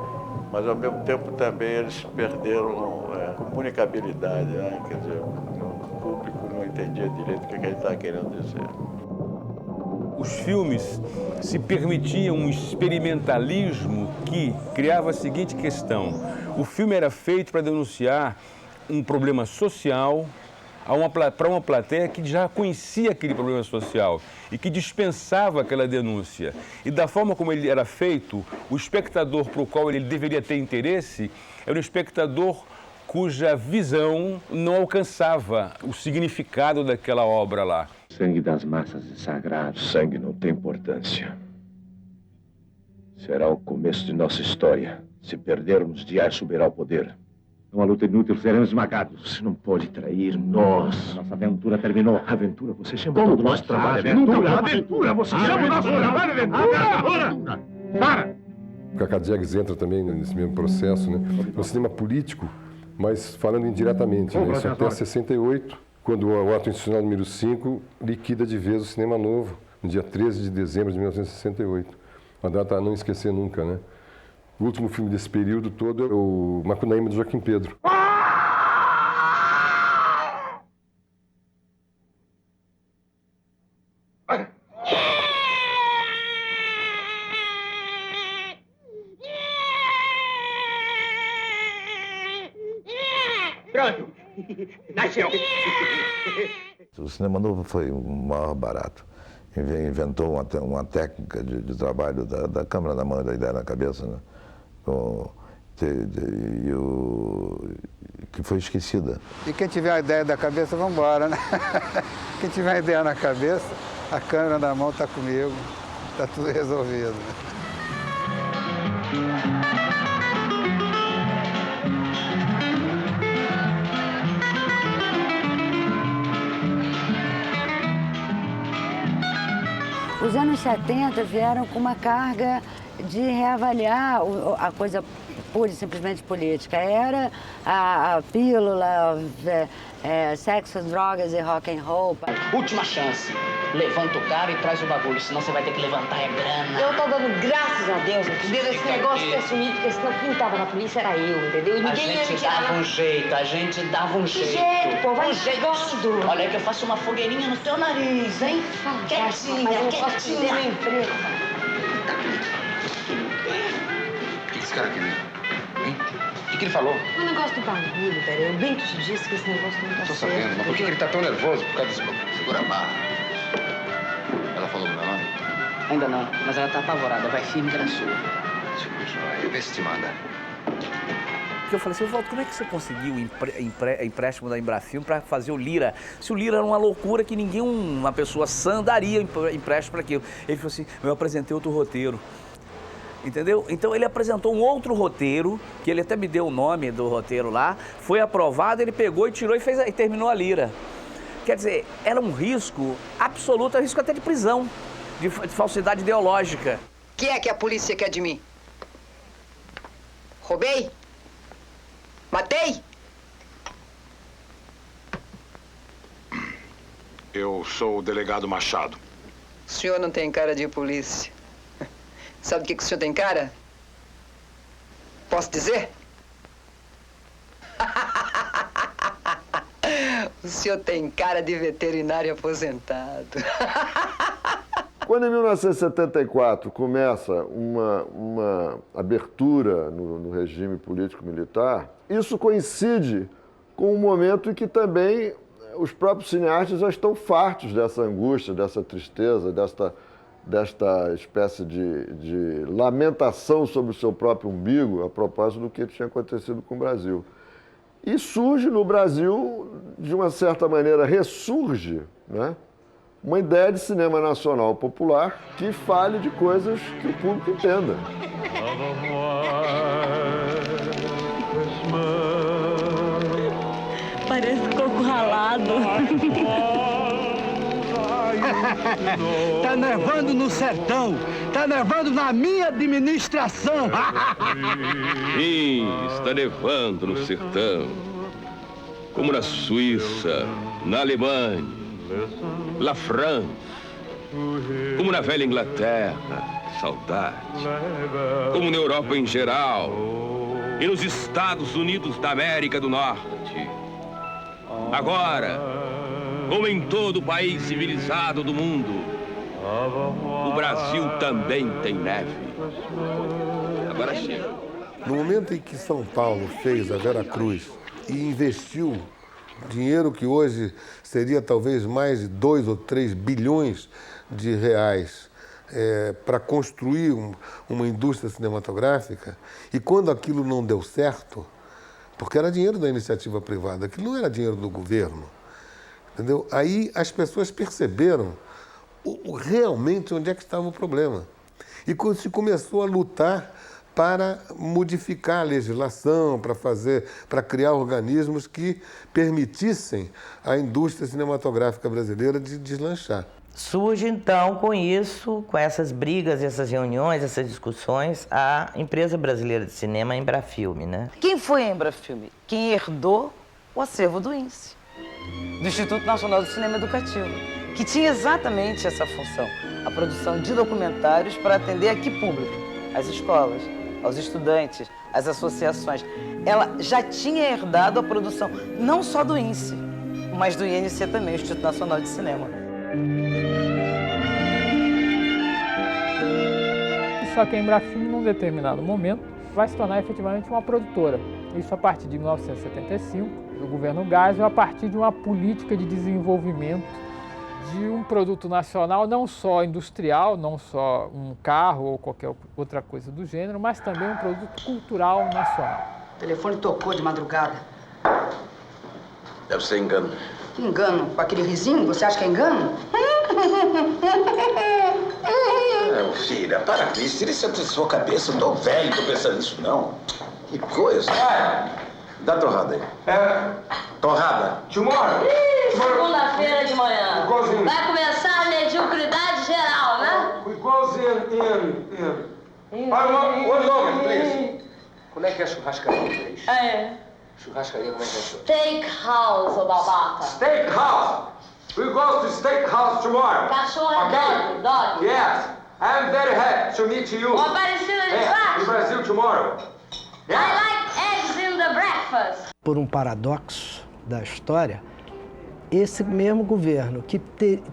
mas ao mesmo tempo também eles perderam comunicabilidade, né? Quer dizer, o público não entendia direito o que ele estava querendo dizer. Os filmes se permitiam um experimentalismo que criava a seguinte questão: o filme era feito para denunciar um problema social para uma plateia que já conhecia aquele problema social e que dispensava aquela denúncia. E da forma como ele era feito, o espectador para o qual ele deveria ter interesse era um espectador cuja visão não alcançava o significado daquela obra lá. O sangue das massas é sagrado. O sangue não tem importância. Será o começo de nossa história. Se perdermos, Dias subirá ao poder. Numa luta inútil, seremos esmagados. Você não pode trair nós. Nossa aventura terminou. Aventura? Você chama Como todo nosso trabalho aventura? Aventura! Você chama o nosso trabalho aventura! Para! O Cacá Diegues entra também nesse mesmo processo, né? É um cinema político, mas falando indiretamente, né? Isso até 68, quando o ato institucional número 5 liquida de vez o cinema novo, no dia 13 de dezembro de 1968. Uma data a não esquecer nunca, né? O último filme desse período todo é o Macunaíma, de Joaquim Pedro. Pronto! Nasceu! O cinema novo foi o maior barato. Inventou uma técnica de trabalho da câmera na mão e da ideia na cabeça, né? Que foi esquecida. E quem tiver a ideia da cabeça, vamos embora, né? Quem tiver a ideia na cabeça, a câmera na mão está comigo, está tudo resolvido. Os anos 70 vieram com uma carga de reavaliar a coisa pura e simplesmente política. Era a pílula, sexo, drogas e rock and roll. Última chance. Levanta o cara e traz o bagulho, senão você vai ter que levantar a grana. Eu tô dando graças a Deus, entendeu? Esse negócio de assumir, porque senão quem tava na polícia era eu, entendeu? E ninguém ia me tirar. A gente dava um jeito. Que jeito, pô, vai chegando. Olha aí que eu faço uma fogueirinha no teu nariz, hein? Quietinha, mas eu não posso perder meu emprego. O que esse cara quer? Hein? O que ele falou? O negócio do bagulho, velho. Eu bem te disse que esse negócio não tá Tô certo. sabendo, mas por que ele tá tão nervoso por causa desse bagulho? Segura a barra. Ela falou o meu nome? Ainda não, mas ela tá apavorada. Vai firme que ela é sua. Vê se te manda. Porque eu falei assim, Walter, como é que você conseguiu empréstimo da Embrafilme para fazer o Lira? Se o Lira era uma loucura que ninguém, uma pessoa sã, daria empréstimo para aquilo. Ele falou assim, eu apresentei outro roteiro. Entendeu? Então ele apresentou um outro roteiro, que ele até me deu o nome do roteiro lá, foi aprovado, ele pegou e tirou e terminou a Lira. Quer dizer, era um risco absoluto, risco até de prisão, de falsidade ideológica. O que é que a polícia quer de mim? Roubei? Matei? Eu sou o delegado Machado. O senhor não tem cara de polícia. Sabe do que o senhor tem cara? Posso dizer? O senhor tem cara de veterinário aposentado. Quando em 1974 começa uma abertura no regime político-militar, isso coincide com um momento em que também os próprios cineastas já estão fartos dessa angústia, dessa tristeza, desta espécie de lamentação sobre o seu próprio umbigo a propósito do que tinha acontecido com o Brasil. E surge no Brasil, de uma certa maneira, ressurge, né, uma ideia de cinema nacional popular que fale de coisas que o público entenda. Parece coco ralado. Tá nevando no sertão, tá nevando na minha administração. Sim, está nevando no sertão, como na Suíça, na Alemanha, na França, como na velha Inglaterra, saudade, como na Europa em geral, e nos Estados Unidos da América do Norte. Agora, como em todo país civilizado do mundo, o Brasil também tem neve. Agora chega. No momento em que São Paulo fez a Veracruz e investiu dinheiro que hoje seria talvez mais de 2 ou 3 bilhões de reais para construir uma indústria cinematográfica, e quando aquilo não deu certo, porque era dinheiro da iniciativa privada, aquilo não era dinheiro do governo, entendeu? Aí as pessoas perceberam realmente onde é que estava o problema. E quando se começou a lutar para modificar a legislação, para criar organismos que permitissem à indústria cinematográfica brasileira de deslanchar. Surge, então, com isso, com essas brigas, essas reuniões, essas discussões, a Empresa Brasileira de Cinema, a Embrafilme, né? Quem foi a Embrafilme? Quem herdou o acervo do INSE, do Instituto Nacional de Cinema Educativo, que tinha exatamente essa função, a produção de documentários para atender a que público? As escolas, aos estudantes, às associações. Ela já tinha herdado a produção, não só do INSE, mas do INC também, o Instituto Nacional de Cinema. Só que a Embrafilme, num determinado momento, vai se tornar efetivamente uma produtora. Isso a partir de 1975, do governo Geisel, a partir de uma política de desenvolvimento de um produto nacional, não só industrial, não só um carro ou qualquer outra coisa do gênero, mas também um produto cultural nacional. O telefone tocou de madrugada. Deve ser engano. Engano? Com aquele risinho? Você acha que é engano? Filha, para com isso. Tira isso da sua cabeça. Eu tô velho, tô pensando nisso, não. Que coisa. Dá torrada aí. Torrada. Tomorrow. Segunda-feira de manhã. Vai começar a mediocridade geral, né? We goes in. One moment, please. Como é que é churrascaria, please? Churrascaria, como é que é? Steakhouse, ô babaca. Steakhouse. We go to steakhouse tomorrow. Cachorro é dog. Yes. I'm very happy to meet you. Ô, Aparecida de Fátima. In Brazil tomorrow. I like eggs in the breakfast. Por um paradoxo da história, esse mesmo governo que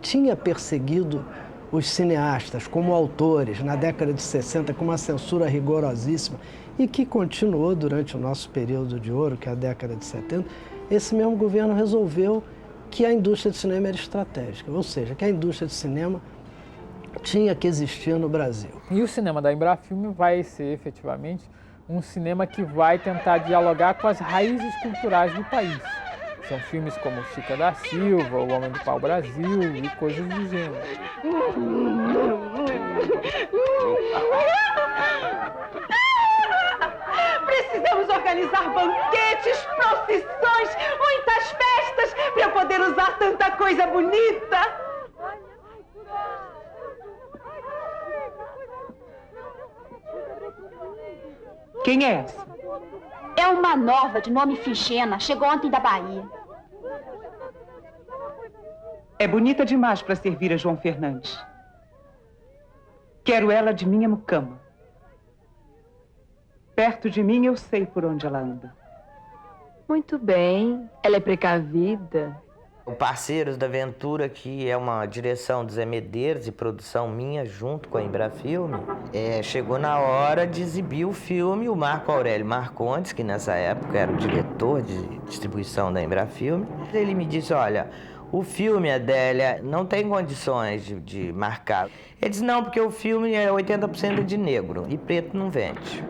tinha perseguido os cineastas como autores na década de 60 com uma censura rigorosíssima e que continuou durante o nosso período de ouro, que é a década de 70, esse mesmo governo resolveu que a indústria de cinema era estratégica, ou seja, que a indústria de cinema tinha que existir no Brasil. E o cinema da Embrafilme vai ser efetivamente um cinema que vai tentar dialogar com as raízes culturais do país. São filmes como Chica da Silva, O Homem do Pau Brasil e coisas do gênero. Precisamos organizar banquetes, procissões, muitas festas para eu poder usar tanta coisa bonita. Quem é essa? É uma nova de nome Figena. Chegou ontem da Bahia. É bonita demais para servir a João Fernandes. Quero ela de minha mucama. Perto de mim eu sei por onde ela anda. Muito bem. Ela é precavida. O Parceiros da Aventura, que é uma direção do Zé Medeiros e produção minha junto com a Embrafilme, chegou na hora de exibir o filme. O Marco Aurélio Marcondes, que nessa época era o diretor de distribuição da Embrafilme, ele me disse, olha, o filme, Adélia, não tem condições de marcar. Ele disse, não, porque o filme é 80% de negro e preto não vende.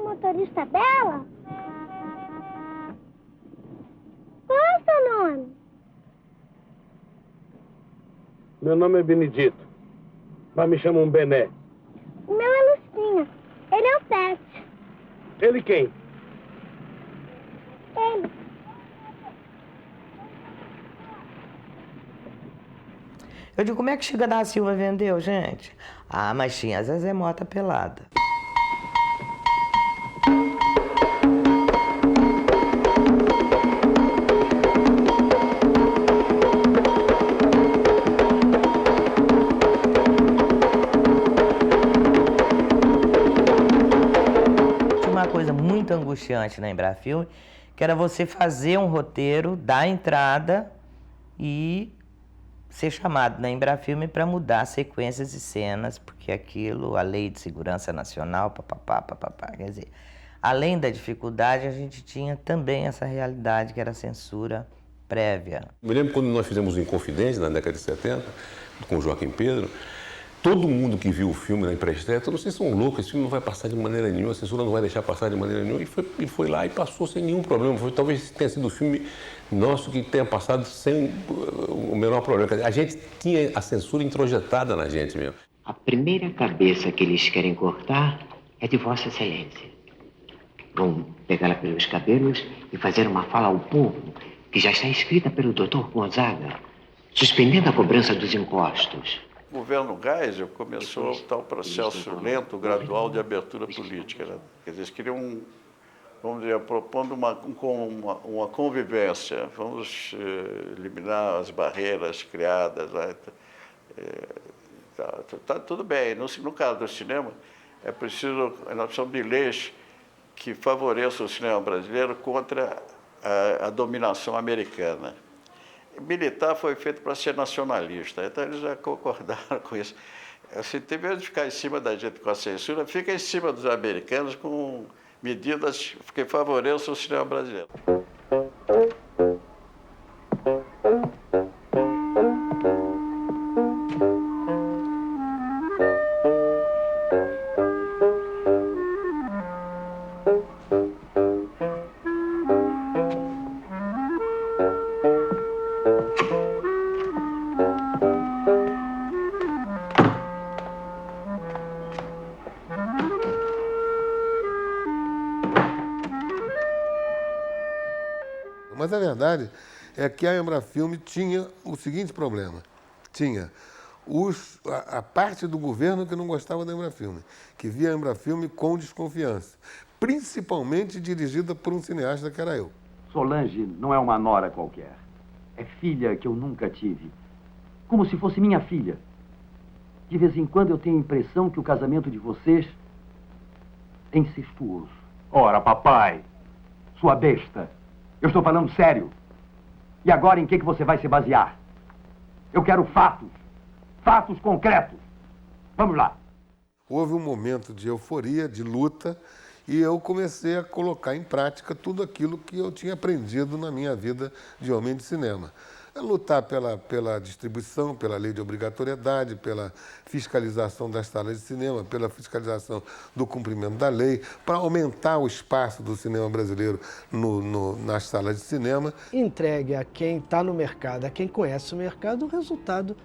Motorista Bela? Qual é o seu nome? Meu nome é Benedito, mas me chamam Bené. O meu é Lucinha. Ele é o Pet. Ele quem? Ele. Eu digo, como é que Chica da Silva vendeu, gente? Ah, mas tinha a Zezé Mota pelada. Tinha uma coisa muito angustiante na Embrafilme, que era você fazer um roteiro, dar entrada e ser chamado na Embrafilme para mudar sequências e cenas, porque aquilo, a Lei de Segurança Nacional, papapá, quer dizer, além da dificuldade, a gente tinha também essa realidade que era a censura prévia. Me lembro quando nós fizemos o Inconfidente, na década de 70, com o Joaquim Pedro, todo mundo que viu o filme na pré-estreia, todos vocês são loucos, esse filme não vai passar de maneira nenhuma, a censura não vai deixar passar de maneira nenhuma, e foi lá e passou sem nenhum problema. Talvez tenha sido o filme nosso que tenha passado sem o menor problema. A gente tinha a censura introjetada na gente mesmo. A primeira cabeça que eles querem cortar é de Vossa Excelência. Vão pegá-la pelos cabelos e fazer uma fala ao povo que já está escrita pelo Dr. Gonzaga, suspendendo a cobrança dos impostos. O governo Geisel começou o tal processo lento, gradual de abertura política. Né? Quer dizer, eles queriam, vamos dizer, propondo uma convivência. Vamos eliminar as barreiras criadas. Né? Tá tudo bem. No caso do cinema, é preciso, nós precisamos de leis que favoreçam o cinema brasileiro contra a dominação americana. Militar foi feito para ser nacionalista, então eles já concordaram com isso. Assim, em vez de ficar em cima da gente com a censura, fica em cima dos americanos com medidas que favoreçam o cinema brasileiro. Mas a verdade é que a Embrafilme tinha o seguinte problema. Tinha a parte do governo que não gostava da Embrafilme, que via a Embrafilme com desconfiança, principalmente dirigida por um cineasta que era eu. Solange não é uma nora qualquer. É filha que eu nunca tive. Como se fosse minha filha. De vez em quando eu tenho a impressão que o casamento de vocês é incestuoso. Ora, papai, sua besta. Eu estou falando sério. E agora em que você vai se basear? Eu quero fatos. Fatos concretos. Vamos lá. Houve um momento de euforia, de luta, e eu comecei a colocar em prática tudo aquilo que eu tinha aprendido na minha vida de homem de cinema. Lutar pela distribuição, pela lei de obrigatoriedade, pela fiscalização das salas de cinema, pela fiscalização do cumprimento da lei, para aumentar o espaço do cinema brasileiro nas salas de cinema. Entregue a quem está no mercado, a quem conhece o mercado, o resultado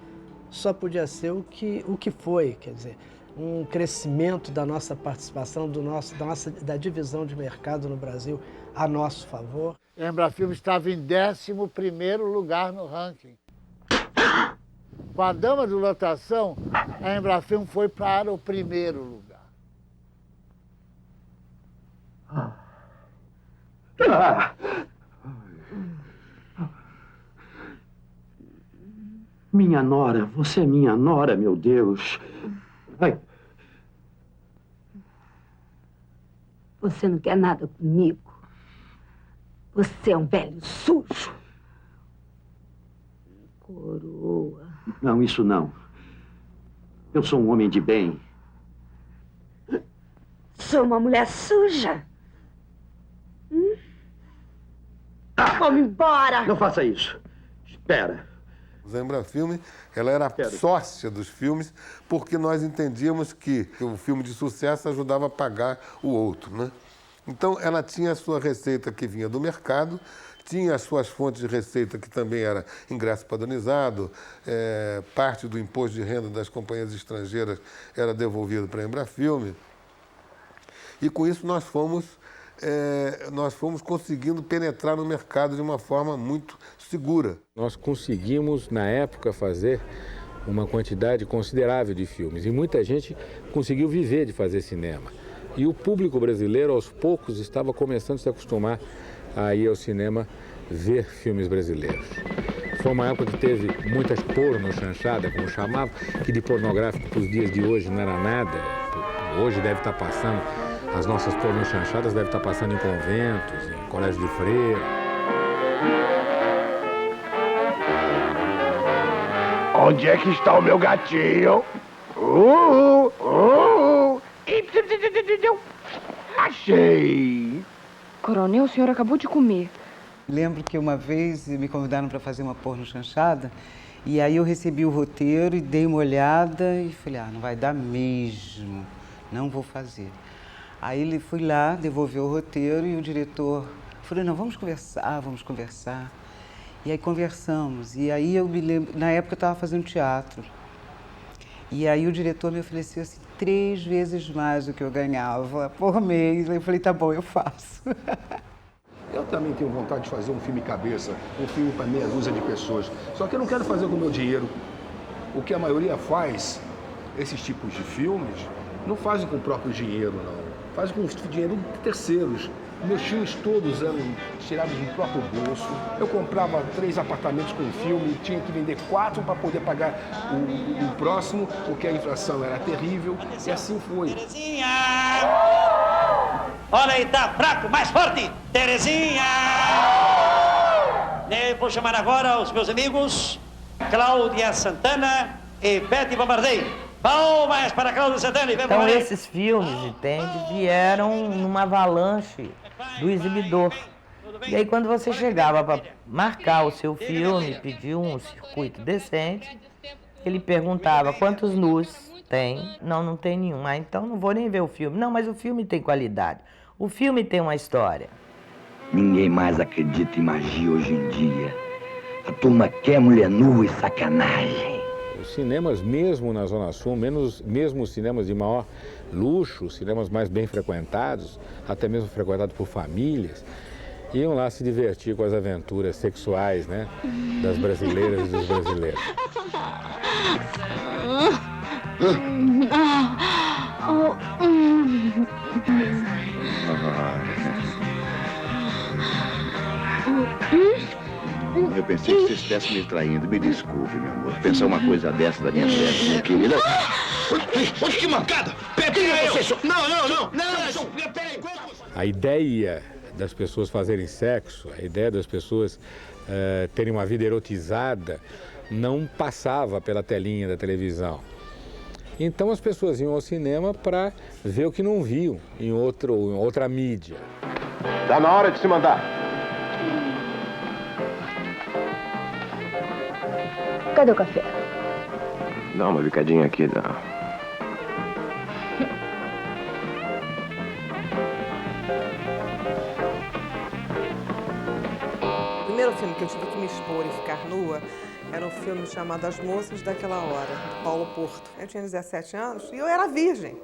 só podia ser o que foi, quer dizer, um crescimento da nossa participação, da divisão de mercado no Brasil a nosso favor. A Embrafilme estava em 11º lugar no ranking. Com a dama de lotação, a Embrafilme foi para o 1º lugar. Minha nora, você é minha nora, meu Deus. Vai. Você não quer nada comigo. Você é um velho sujo. Coroa. Não, isso não. Eu sou um homem de bem. Sou uma mulher suja. Vamos embora. Não faça isso. Espera. A Embrafilme, ela era sócia dos filmes porque nós entendíamos que o filme de sucesso ajudava a pagar o outro, né? Então, ela tinha a sua receita que vinha do mercado, tinha as suas fontes de receita que também era ingresso padronizado, parte do imposto de renda das companhias estrangeiras era devolvido para a Embrafilme. E com isso nós fomos conseguindo penetrar no mercado de uma forma muito segura. Nós conseguimos, na época, fazer uma quantidade considerável de filmes e muita gente conseguiu viver de fazer cinema. E o público brasileiro, aos poucos, estava começando a se acostumar a ir ao cinema ver filmes brasileiros. Foi uma época que teve muitas pornochanchadas, como chamava, que de pornográfico para os dias de hoje não era nada. Hoje deve estar passando, as nossas pornochanchadas devem estar passando em conventos, em colégios de freira. Onde é que está o meu gatinho? Achei! Coronel, o senhor acabou de comer. Lembro que uma vez me convidaram para fazer uma pornochanchada e aí eu recebi o roteiro e dei uma olhada e falei, não vai dar mesmo, não vou fazer. Aí ele fui lá, devolveu o roteiro e o diretor falou, não, vamos conversar, vamos conversar. E aí conversamos, e aí eu me lembro, na época eu estava fazendo teatro. E aí o diretor me ofereceu assim, 3 vezes mais do que eu ganhava por mês. Eu falei, tá bom, eu faço. Eu também tenho vontade de fazer um filme cabeça, um filme para meia dúzia de pessoas. Só que eu não quero fazer com o meu dinheiro. O que a maioria faz, esses tipos de filmes, não fazem com o próprio dinheiro, não. Fazem com o dinheiro de terceiros. Meus filmes todos eram tirados do próprio bolso. Eu comprava 3 apartamentos com filme, tinha que vender 4 para poder pagar o próximo, porque a inflação era terrível, e assim foi. Terezinha! Olha aí, tá fraco, mais forte! Terezinha! Vou chamar agora os meus amigos, Cláudia Santana e Bete Bombardeiro. Palmas para Cláudia Santana e Bete Então Bombardeiro. esses filmes, entende, vieram numa avalanche do exibidor. E aí quando você chegava para marcar o seu filme, pedir um circuito decente, ele perguntava quantos nus tem. Não tem nenhum. Ah, então não vou nem ver o filme. Não, mas o filme tem qualidade. O filme tem uma história. Ninguém mais acredita em magia hoje em dia. A turma quer mulher nua e sacanagem. Os cinemas, mesmo na Zona Sul, mesmo os cinemas de maior luxo, os cinemas mais bem frequentados, até mesmo frequentados por famílias, iam lá se divertir com as aventuras sexuais, né, das brasileiras e dos brasileiros. Eu pensei que você estivesse me traindo. Me desculpe, meu amor. Pensar uma coisa dessa da minha mulher, minha querida. Olha que mancada! Não! Peraí! A ideia das pessoas fazerem sexo, a ideia das pessoas terem uma vida erotizada, não passava pela telinha da televisão. Então as pessoas iam ao cinema para ver o que não viam em outra mídia. Tá na hora de se mandar. Cadê o café? Dá uma bicadinha aqui, dá. O primeiro filme que eu tive que me expor e ficar nua era um filme chamado As Moças daquela Hora, de Paulo Porto. Eu tinha 17 anos e eu era virgem.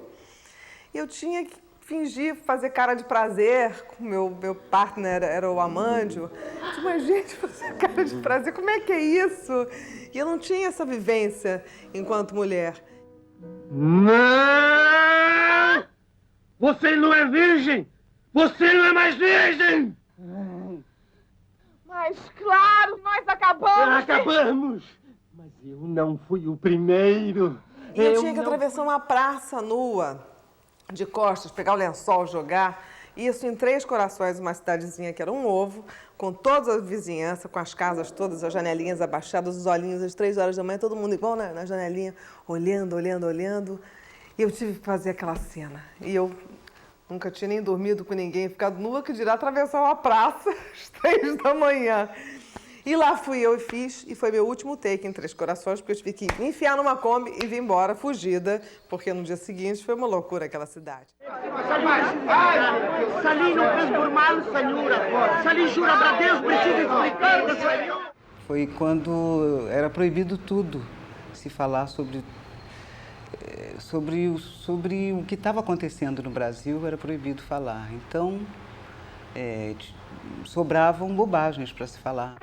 E eu tinha que fingir, fazer cara de prazer, com meu partner era o Amândio. Eu disse, mas gente, fazer cara de prazer, como é que é isso? E eu não tinha essa vivência enquanto mulher. Não! Você não é virgem! Você não é mais virgem! Mas claro, nós acabamos! Acabamos! Mas eu não fui o primeiro! E eu tinha que atravessar uma praça nua, de costas, pegar o lençol, jogar. Isso em Três Corações, uma cidadezinha que era um ovo, com toda a vizinhança, com as casas todas, as janelinhas abaixadas, os olhinhos às 3 horas da manhã, todo mundo igual na janelinha, olhando. E eu tive que fazer aquela cena. E eu nunca tinha nem dormido com ninguém, ficado nua, que dirá atravessar uma praça às 3 da manhã. E lá fui eu e fiz, e foi meu último take em Três Corações, porque eu tive que me enfiar numa Kombi e vir embora, fugida, porque no dia seguinte foi uma loucura aquela cidade. Foi quando era proibido tudo, se falar sobre o que estava acontecendo no Brasil, era proibido falar. Então, sobravam bobagens para se falar.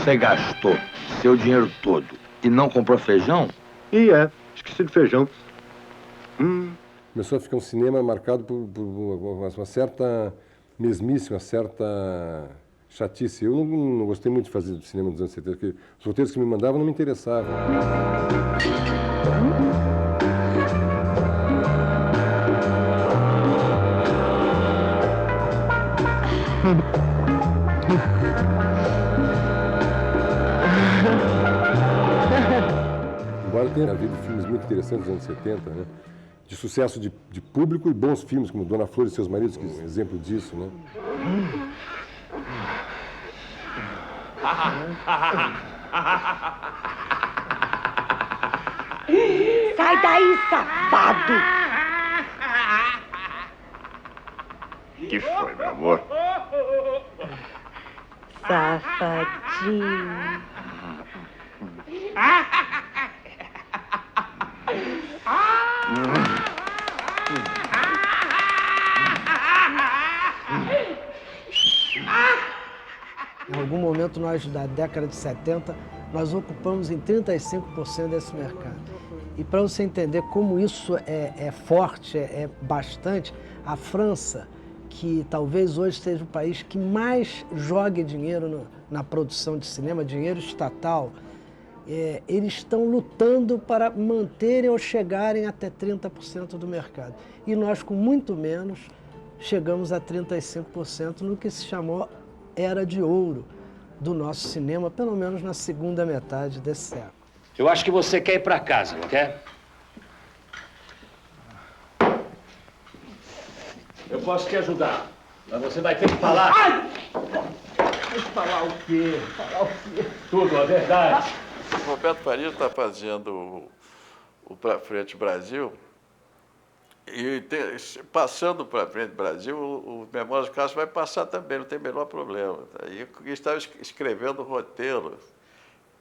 Você gastou seu dinheiro todo e não comprou feijão? Esqueci do feijão. Começou a ficar um cinema marcado por uma certa mesmice, uma certa chatice. Eu não gostei muito de fazer cinema dos anos 70, porque os roteiros que me mandavam não me interessavam. Embora tenha havido filmes muito interessantes dos anos 70, né? De sucesso de público e bons filmes, como Dona Flor e Seus Maridos, que é um exemplo disso, né? Sai daí, safado! Que foi, meu amor? Safadinho. Em algum momento, nós, da década de 70, nós ocupamos em 35% desse mercado. E para você entender como isso é forte, é bastante, a França, que talvez hoje seja o país que mais jogue dinheiro na produção de cinema, dinheiro estatal, eles estão lutando para manterem ou chegarem até 30% do mercado. E nós, com muito menos, chegamos a 35% no que se chamou Era de Ouro do nosso cinema, pelo menos na segunda metade desse século. Eu acho que você quer ir para casa, não quer? Eu posso te ajudar, mas você vai ter que falar. Ai! Mas falar o quê? Falar o quê? Tudo, a verdade. O Roberto Faria está fazendo o Pra Frente Brasil e passando para Frente Brasil, o Memórias do Castro vai passar também, não tem o menor problema. E eu estava escrevendo o roteiro,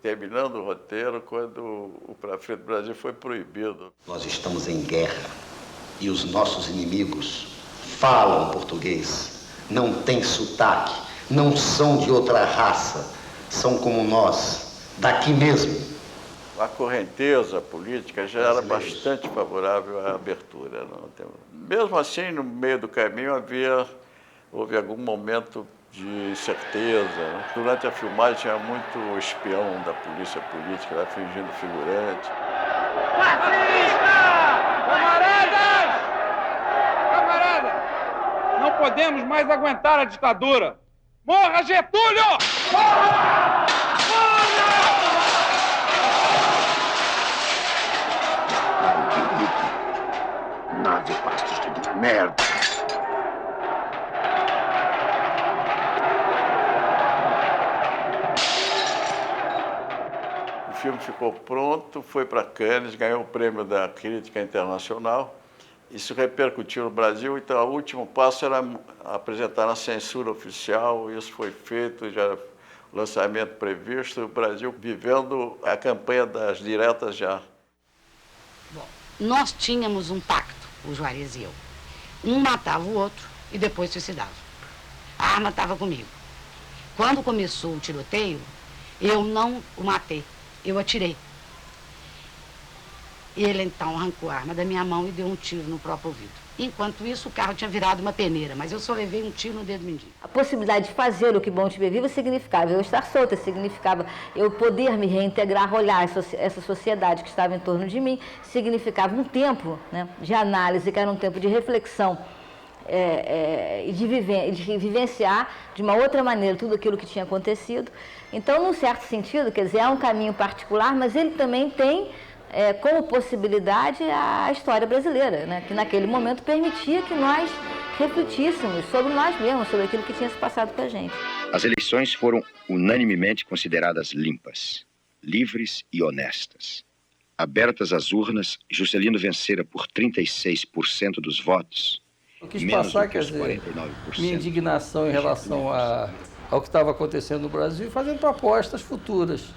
terminando o roteiro, quando o Pra Frente Brasil foi proibido. Nós estamos em guerra e os nossos inimigos falam português, não têm sotaque, não são de outra raça, são como nós, daqui mesmo. A correnteza política já era bastante favorável à abertura. Não? Mesmo assim, no meio do caminho, houve algum momento de incerteza. Né? Durante a filmagem tinha muito espião da polícia política lá fingindo figurante. Camaradas! Camaradas! Não podemos mais aguentar a ditadura! Morra, Getúlio! Morra! Nave pastos de merda. O filme ficou pronto, foi para Cannes, ganhou o prêmio da crítica internacional. Isso repercutiu no Brasil, então o último passo era apresentar a censura oficial. Isso foi feito, já o lançamento previsto, o Brasil vivendo a campanha das diretas já. Bom, nós tínhamos um pacto, o Juarez e eu. Um matava o outro e depois suicidava. A arma estava comigo. Quando começou o tiroteio, eu não o matei, eu atirei. Ele, então, arrancou a arma da minha mão e deu um tiro no próprio ouvido. Enquanto isso, o carro tinha virado uma peneira, mas eu só levei um tiro no dedo mindinho. A possibilidade de fazer o que Bom Te Ver Viva significava eu estar solta, significava eu poder me reintegrar, olhar essa sociedade que estava em torno de mim, significava um tempo, né, de análise, que era um tempo de reflexão e de vivenciar de uma outra maneira tudo aquilo que tinha acontecido. Então, num certo sentido, quer dizer, é um caminho particular, mas ele também tem como possibilidade a história brasileira, né? Que naquele momento permitia que nós refletíssemos sobre nós mesmos, sobre aquilo que tinha se passado com a gente. As eleições foram unanimemente consideradas limpas, livres e honestas. Abertas as urnas, Juscelino vencera por 36% dos votos. Eu quis passar, quer dizer, minha indignação em relação ao que estava acontecendo no Brasil e fazendo propostas futuras.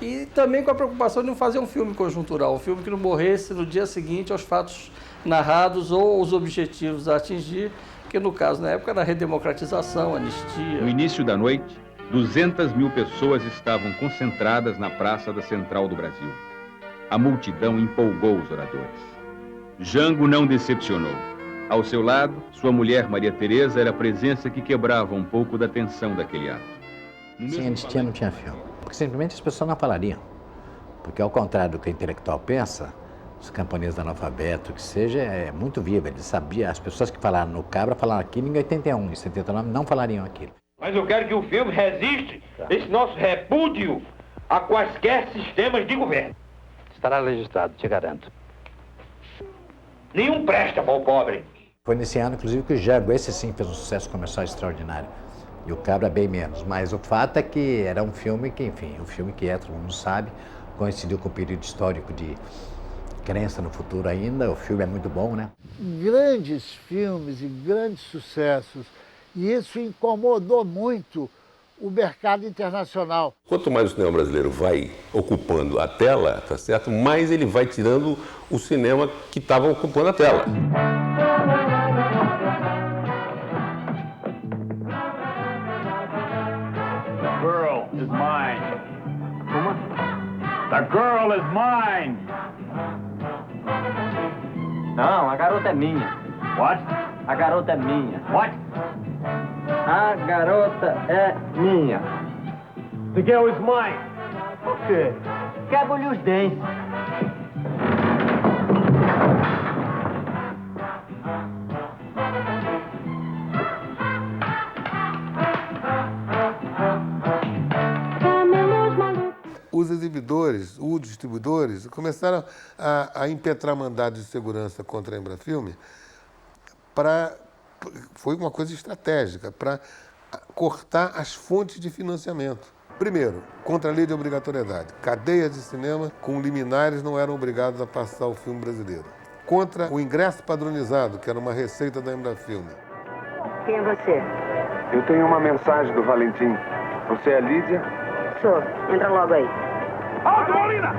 E também com a preocupação de não fazer um filme conjuntural, um filme que não morresse no dia seguinte aos fatos narrados ou aos objetivos a atingir, que no caso, na época, era a redemocratização, a anistia. No início da noite, 200.000 pessoas estavam concentradas na Praça da Central do Brasil. A multidão empolgou os oradores. Jango não decepcionou. Ao seu lado, sua mulher Maria Teresa era a presença que quebrava um pouco da tensão daquele ato. Sim, anistia não tinha filme. Porque simplesmente as pessoas não falariam. Porque ao contrário do que o intelectual pensa, os camponeses analfabetos, que seja, é muito vivo. Ele sabia, as pessoas que falaram no Cabra falaram aquilo em 81, em 79 não falariam aquilo. Mas eu quero que o filme resiste esse nosso repúdio a quaisquer sistemas de governo. Estará registrado, te garanto. Nenhum presta para o pobre. Foi nesse ano, inclusive, que o Jango, esse sim, fez um sucesso comercial extraordinário. E o Cabra bem menos. Mas o fato é que era um filme que, enfim, um filme que todo mundo sabe, coincidiu com o período histórico de crença no futuro ainda. O filme é muito bom, né? Grandes filmes e grandes sucessos. E isso incomodou muito o mercado internacional. Quanto mais o cinema brasileiro vai ocupando a tela, tá certo? Mais ele vai tirando o cinema que estava ocupando a tela. The girl is mine. Como? The girl is mine. Não, a garota é minha. What? A garota é minha. What? A garota é minha. The girl is mine. Por quê? Quebra-lhe os dentes. Os exibidores, os distribuidores, começaram a impetrar mandados de segurança contra a Embrafilme foi uma coisa estratégica, para cortar as fontes de financiamento. Primeiro, contra a lei de obrigatoriedade. Cadeias de cinema com liminares não eram obrigados a passar o filme brasileiro. Contra o ingresso padronizado, que era uma receita da Embrafilme. Quem é você? Eu tenho uma mensagem do Valentim. Você é a Lídia? Sou. Entra logo aí. Alto, Paulina!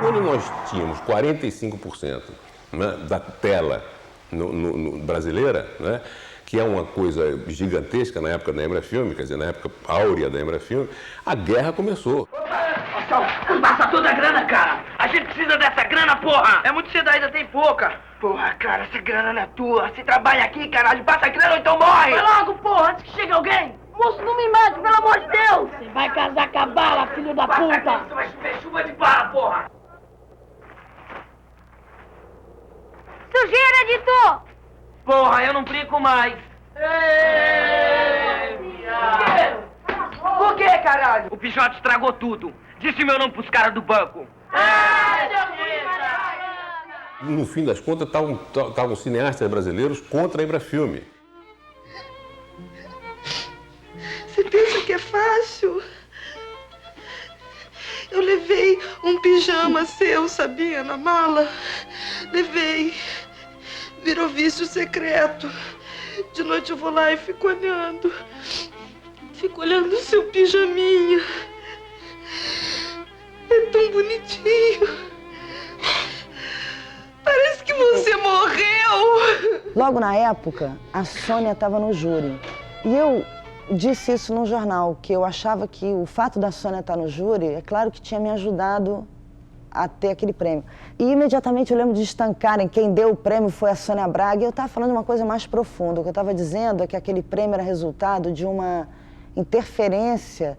Quando nós tínhamos 45% né, da tela brasileira, né, que é uma coisa gigantesca na época da Embrafilme, quer dizer, na época áurea da Embrafilme, a guerra começou. Passa toda a grana, cara. A gente precisa dessa grana, porra. É muito cedo, ainda tem pouca. Porra, cara, essa grana não é tua. Você trabalha aqui, caralho. Passa a grana ou então morre. Vai logo, porra, antes que chegue alguém. Moço, não me mate, pelo amor de Deus. Você vai casar com a bala, filho da puta. Você vai chover chuva de bala, porra. Sujeira, editor! Porra, eu não brinco mais. Por que, caralho? O Pichote estragou tudo. Disse meu nome pros caras do banco. No fim das contas, estavam cineastas brasileiros contra a Embrafilme. Você pensa que é fácil? Eu levei um pijama seu, sabia, na mala? Levei. Virou vício secreto. De noite eu vou lá e fico olhando. Fico olhando o seu pijaminha. É tão bonitinho. Parece que você morreu. Logo na época, a Sônia estava no júri. E eu disse isso num jornal, que eu achava que o fato da Sônia estar no júri, é claro que tinha me ajudado a ter aquele prêmio. E imediatamente eu lembro de estancarem, quem deu o prêmio foi a Sônia Braga, e eu estava falando uma coisa mais profunda. O que eu estava dizendo é que aquele prêmio era resultado de uma interferência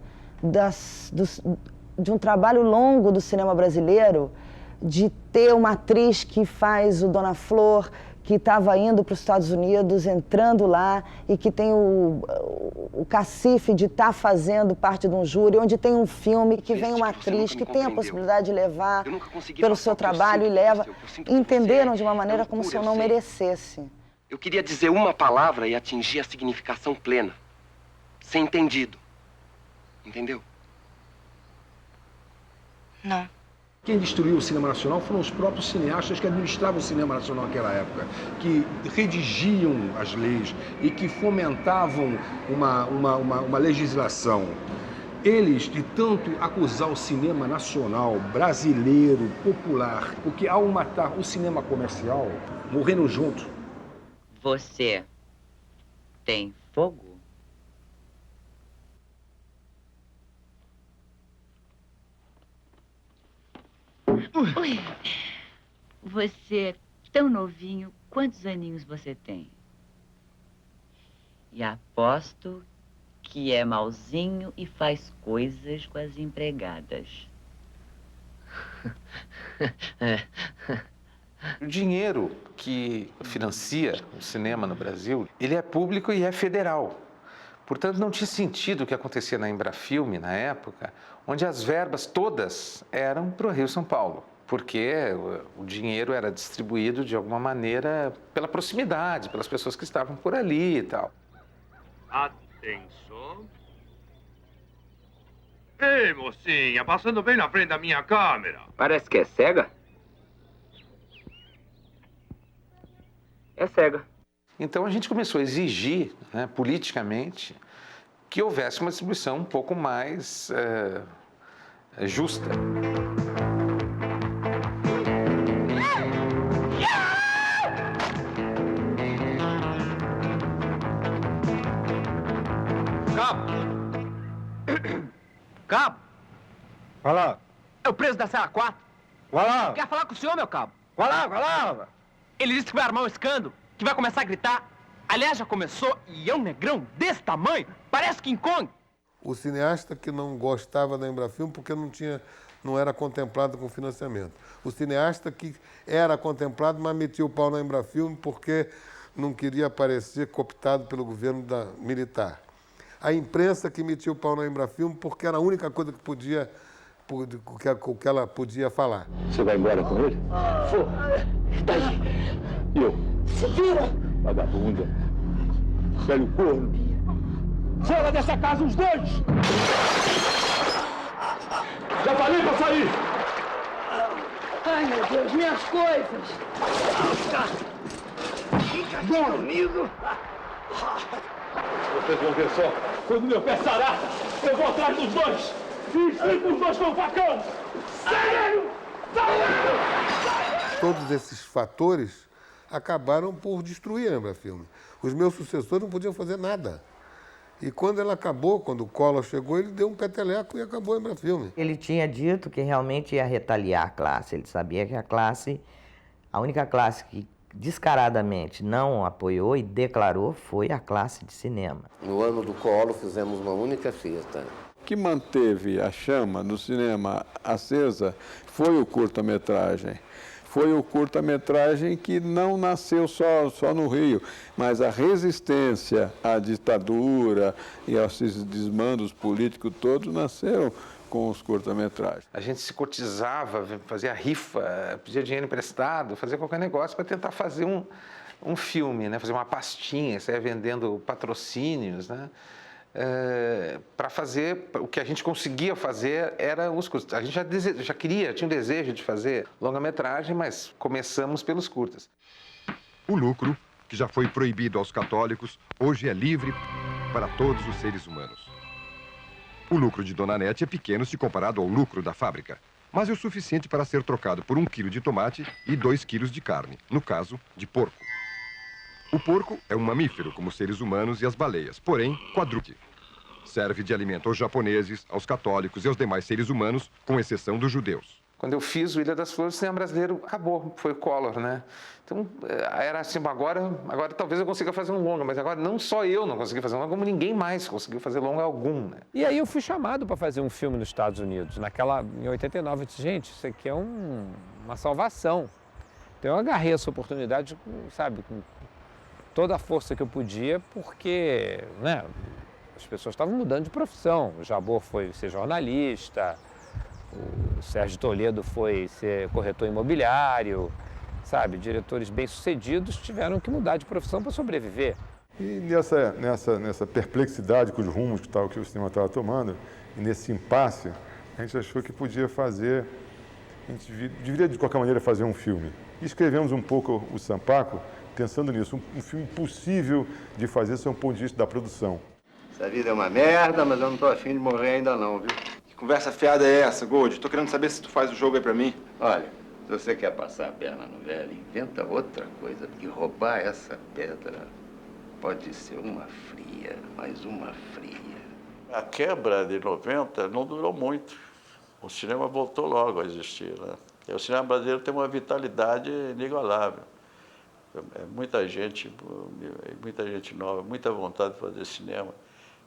de um trabalho longo do cinema brasileiro, de ter uma atriz que faz o Dona Flor, que estava indo para os Estados Unidos, entrando lá, e que tem o cacife de estar fazendo parte de um júri, onde tem um filme que vem uma atriz que tem a possibilidade de levar pelo seu trabalho e leva. Entenderam de uma maneira como se eu não merecesse. Eu queria dizer uma palavra e atingir a significação plena. Ser entendido. Entendeu? Não. Quem destruiu o cinema nacional foram os próprios cineastas que administravam o cinema nacional naquela época, que redigiam as leis e que fomentavam uma legislação. Eles, de tanto acusar o cinema nacional, brasileiro, popular, porque ao matar o cinema comercial, morreram juntos. Você tem fogo? Oi. Você é tão novinho. Quantos aninhos você tem? E aposto que é malzinho e faz coisas com as empregadas. O dinheiro que financia o cinema no Brasil, ele é público e é federal. Portanto, não tinha sentido o que acontecia na Embrafilme, na época, onde as verbas todas eram para o Rio São Paulo, porque o dinheiro era distribuído de alguma maneira pela proximidade, pelas pessoas que estavam por ali e tal. Atenção. Ei, mocinha, passando bem na frente da minha câmera. Parece que é cega. É cega. Então a gente começou a exigir, né, politicamente, que houvesse uma distribuição um pouco mais justa. Cabo! Cabo! Vai lá. É o preso da cela 4. Vai lá. Quer falar com o senhor, meu cabo? Vai lá, vai lá. Ele disse que vai armar um escândalo, que vai começar a gritar. Aliás, já começou e é um negrão desse tamanho, parece King Kong. O cineasta que não gostava da Embrafilme porque não era contemplado com financiamento. O cineasta que era contemplado, mas metia o pau na Embrafilme porque não queria aparecer cooptado pelo governo militar. A imprensa que metia o pau na Embrafilme porque era a única coisa que ela podia falar. Você vai embora com ele? Vou. Daí. E eu? Se vira. Vagabunda. Velho corno. Fora dessa casa, os dois! Já falei pra sair! Ai, meu Deus, minhas coisas! Fica bom comigo! Vocês vão ver só. Quando meu pé sarar, eu vou atrás dos dois! E explico os dois com o facão! Sério! Todos esses fatores acabaram por destruir a Embrafilme. Os meus sucessores não podiam fazer nada. E quando ela acabou, quando o Collor chegou, ele deu um peteleco e acabou a Embrafilme. Ele tinha dito que realmente ia retaliar a classe. Ele sabia que a única classe que descaradamente não apoiou e declarou foi a classe de cinema. No ano do Collor fizemos uma única festa. O que manteve a chama do cinema acesa foi o curta-metragem. Foi o curta-metragem que não nasceu só no Rio, mas a resistência à ditadura e aos desmandos políticos todos nasceram com os curta-metragens. A gente se cotizava, fazia rifa, pedia dinheiro emprestado, fazia qualquer negócio para tentar fazer um filme, né? Fazer uma pastinha, saia vendendo patrocínios, né? Para fazer, o que a gente conseguia fazer era os curtas. A gente já tinha um desejo de fazer longa-metragem, mas começamos pelos curtas. O lucro, que já foi proibido aos católicos, hoje é livre para todos os seres humanos. O lucro de Dona Nete é pequeno se comparado ao lucro da fábrica, mas é o suficiente para ser trocado por 1 quilo de tomate e 2 quilos de carne, no caso, de porco. O porco é um mamífero, como os seres humanos e as baleias, porém quadrúpede. Serve de alimento aos japoneses, aos católicos e aos demais seres humanos, com exceção dos judeus. Quando eu fiz o Ilha das Flores, o cinema brasileiro acabou, foi o Collor, né? Então, era assim, agora talvez eu consiga fazer um longa, mas agora não só eu não consegui fazer um longa, como ninguém mais conseguiu fazer longa algum, né? E aí eu fui chamado para fazer um filme nos Estados Unidos. Em 89, eu disse, gente, isso aqui é uma salvação. Então eu agarrei essa oportunidade, sabe, com toda a força que eu podia, porque, né, as pessoas estavam mudando de profissão. O Jabor foi ser jornalista, o Sérgio Toledo foi ser corretor imobiliário, sabe? Diretores bem-sucedidos tiveram que mudar de profissão para sobreviver. E nessa perplexidade com os rumos que o cinema estava tomando, e nesse impasse, a gente achou que podia fazer, a gente deveria de qualquer maneira fazer um filme. E escrevemos um pouco o Sampaco pensando nisso, um filme possível de fazer sob o ponto de vista da produção. Essa vida é uma merda, mas eu não tô afim de morrer ainda não, viu? Que conversa fiada é essa, Gold? Tô querendo saber se tu faz o jogo aí pra mim. Olha, se você quer passar a perna no velho, inventa outra coisa, porque roubar essa pedra pode ser uma fria, mais uma fria. A quebra de 90 não durou muito. O cinema voltou logo a existir, né? E o cinema brasileiro tem uma vitalidade inigualável. Muita gente nova, muita vontade de fazer cinema.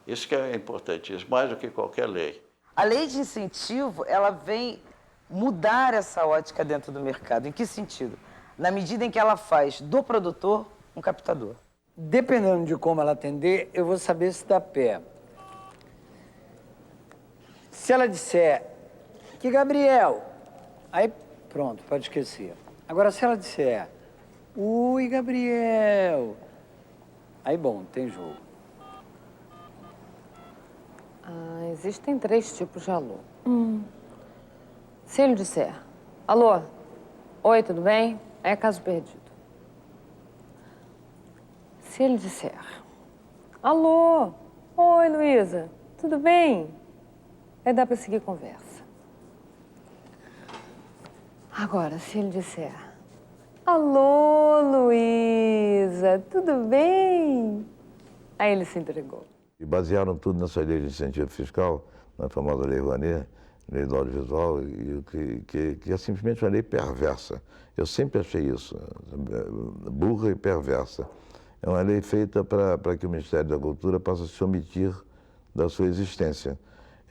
Isso que é importantíssimo, mais do que qualquer lei. A lei de incentivo, ela vem mudar essa ótica dentro do mercado. Em que sentido? Na medida em que ela faz do produtor um captador. Dependendo de como ela atender, eu vou saber se dá pé. Se ela disser que Gabriel, aí pronto, pode esquecer. Agora, se ela disser, oi, Gabriel, aí bom, tem jogo. Existem 3 tipos de alô. Se ele disser, alô, oi, tudo bem? Aí é caso perdido. Se ele disser, alô, oi, Luísa, tudo bem? Aí dá para seguir conversa. Agora, se ele disser, alô, Luísa, tudo bem? Aí ele se entregou. E basearam tudo nessa lei de incentivo fiscal, na famosa Lei Rouanet, lei do audiovisual, que é simplesmente uma lei perversa. Eu sempre achei isso, burra e perversa. É uma lei feita para que o Ministério da Cultura possa se omitir da sua existência.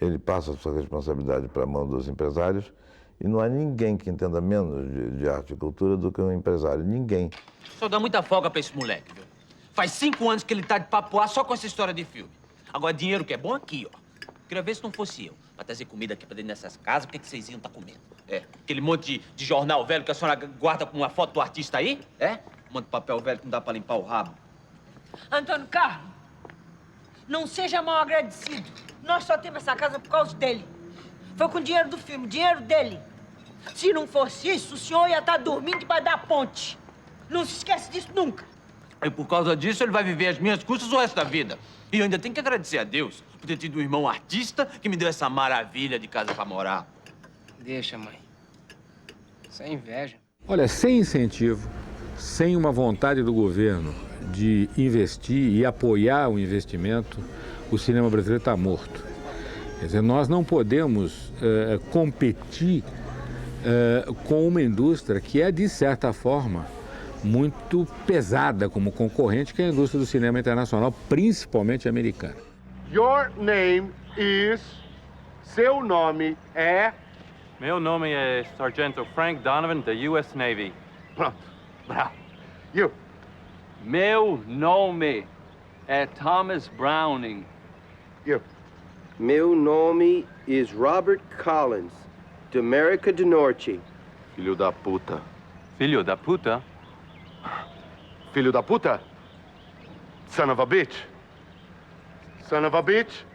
Ele passa a sua responsabilidade para a mão dos empresários e não há ninguém que entenda menos de arte e cultura do que um empresário. Ninguém. Só dá muita folga para esse moleque, viu? Faz 5 anos que ele tá de papoar só com essa história de filme. Agora, dinheiro que é bom aqui, ó. Queria ver se não fosse eu. Pra trazer comida aqui pra dentro dessas casas, o que vocês iam estar comendo? Aquele monte de jornal velho que a senhora guarda com uma foto do artista aí? Um monte de papel velho que não dá pra limpar o rabo. Antônio Carlos, não seja mal agradecido. Nós só temos essa casa por causa dele. Foi com o dinheiro do filme, dinheiro dele. Se não fosse isso, o senhor ia estar dormindo debaixo da ponte. Não se esquece disso nunca. E por causa disso, ele vai viver às minhas custas o resto da vida. E eu ainda tenho que agradecer a Deus por ter tido um irmão artista que me deu essa maravilha de casa pra morar. Deixa, mãe. Isso é inveja. Olha, sem incentivo, sem uma vontade do governo de investir e apoiar o investimento, o cinema brasileiro está morto. Quer dizer, nós não podemos competir com uma indústria que é, de certa forma, muito pesada como concorrente, que é a indústria do cinema internacional, principalmente americana. Your name is... Seu nome é... Meu nome é Sargento Frank Donovan, da U.S. Navy. Pronto. Bravo. You. Meu nome é Thomas Browning. You. Meu nome é Robert Collins, de América do Norte. Filho da puta. Filho da puta? Filho da puta? Son of a bitch. Son of a bitch.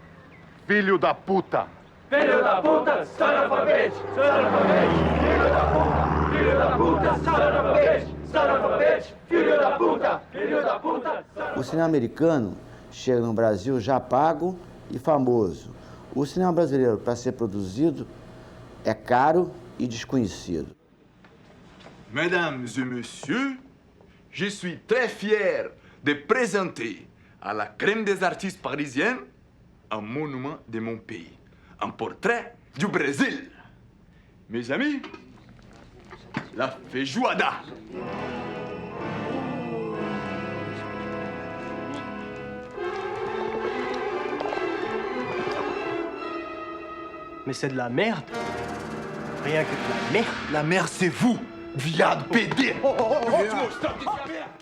Filho da puta. Filho da puta, son of a bitch. Son of a bitch. Filho da puta. Filho da puta, son of a bitch. Son of a bitch. Filho da puta. Filho da puta. O cinema americano chega no Brasil já pago e famoso. O cinema brasileiro, para ser produzido, é caro e desconhecido. Mesdames et messieurs, je suis très fier de présenter à la crème des artistes parisiens un monument de mon pays, un portrait du Brésil. Mes amis, la feijoada. Mais c'est de la merde. Rien que de la merde. La merde, c'est vous, viado, PD.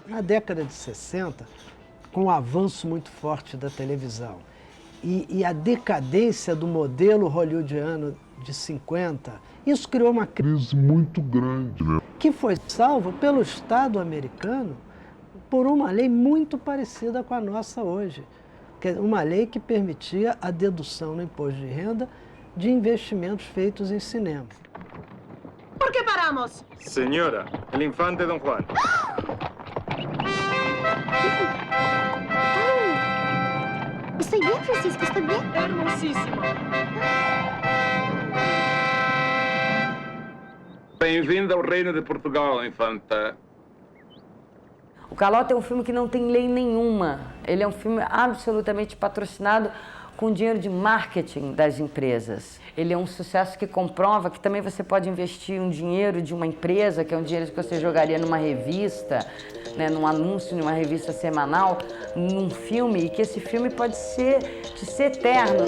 Na década de 60, com o avanço muito forte da televisão e a decadência do modelo hollywoodiano de 50, isso criou uma crise muito grande, né? Que foi salva pelo Estado americano por uma lei muito parecida com a nossa hoje. Uma lei que permitia a dedução no imposto de renda de investimentos feitos em cinema. ¿Por qué paramos? Señora, el infante Don Juan. Estoy bien, Francisco, estoy bien. Hermosísimo. Bem-vindo ao Reino de Portugal, infanta. O Calota é um filme que não tem lei nenhuma. Ele é um filme absolutamente patrocinado com dinheiro de marketing das empresas. Ele é um sucesso que comprova que também você pode investir um dinheiro de uma empresa, que é um dinheiro que você jogaria numa revista, né, num anúncio, numa revista semanal, num filme, e que esse filme pode ser eterno.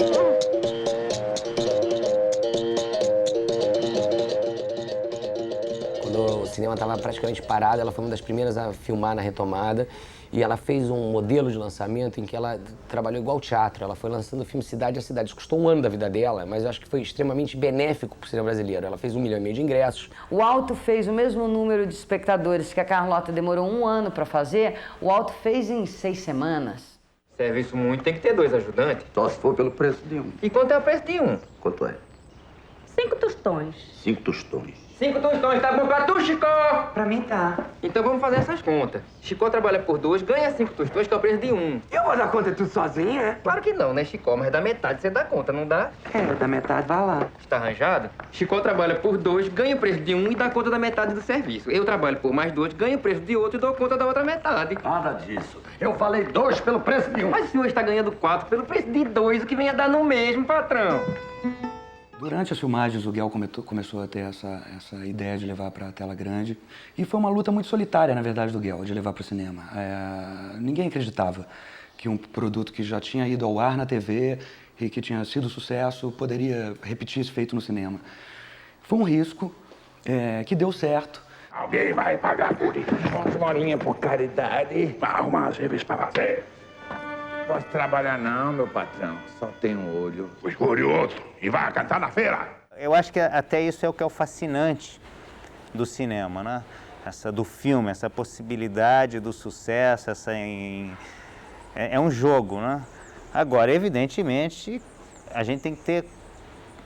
Quando o cinema estava praticamente parado, ela foi uma das primeiras a filmar na retomada. E ela fez um modelo de lançamento em que ela trabalhou igual teatro. Ela foi lançando o filme cidade a cidade. Isso custou um ano da vida dela, mas eu acho que foi extremamente benéfico para o cinema brasileiro. Ela fez 1,5 milhão de ingressos. O Alto fez o mesmo número de espectadores que a Carlota demorou 1 ano para fazer. O Alto fez em 6 semanas. Serviço muito, tem que ter 2 ajudantes. Só se for pelo preço de um. E quanto é o preço de um? Quanto é? 5 tostões. 5 tostões. 5 tostões, tá bom pra tu, Chicó? Pra mim tá. Então vamos fazer essas contas. Chicó trabalha por 2, ganha 5 tostões, que é o preço de 1. Eu vou dar conta tudo sozinho, é? Claro que não, né, Chicó? Mas da metade você dá conta, não dá? É, da metade vai lá. Está arranjado? Chicó trabalha por 2, ganha o preço de 1 e dá conta da metade do serviço. Eu trabalho por mais 2, ganho o preço de outro e dou conta da outra metade. Nada disso. Eu falei 2 pelo preço de 1. Mas o senhor está ganhando 4 pelo preço de 2, o que vem a dar no mesmo, patrão. Durante as filmagens, o Guel começou a ter essa ideia de levar para a tela grande. E foi uma luta muito solitária, na verdade, do Guel, de levar para o cinema. Ninguém acreditava que um produto que já tinha ido ao ar na TV e que tinha sido sucesso poderia repetir esse feito no cinema. Foi um risco que deu certo. Alguém vai pagar por isso. Uma horinha por caridade. Vai arrumar as revistas para fazer. Posso trabalhar não, meu patrão. Só tenho um olho. Escolhe outro e vai cantar na feira. Eu acho que até isso é o que é o fascinante do cinema, né? Do filme, essa possibilidade do sucesso, é um jogo, né? Agora, evidentemente, a gente tem que ter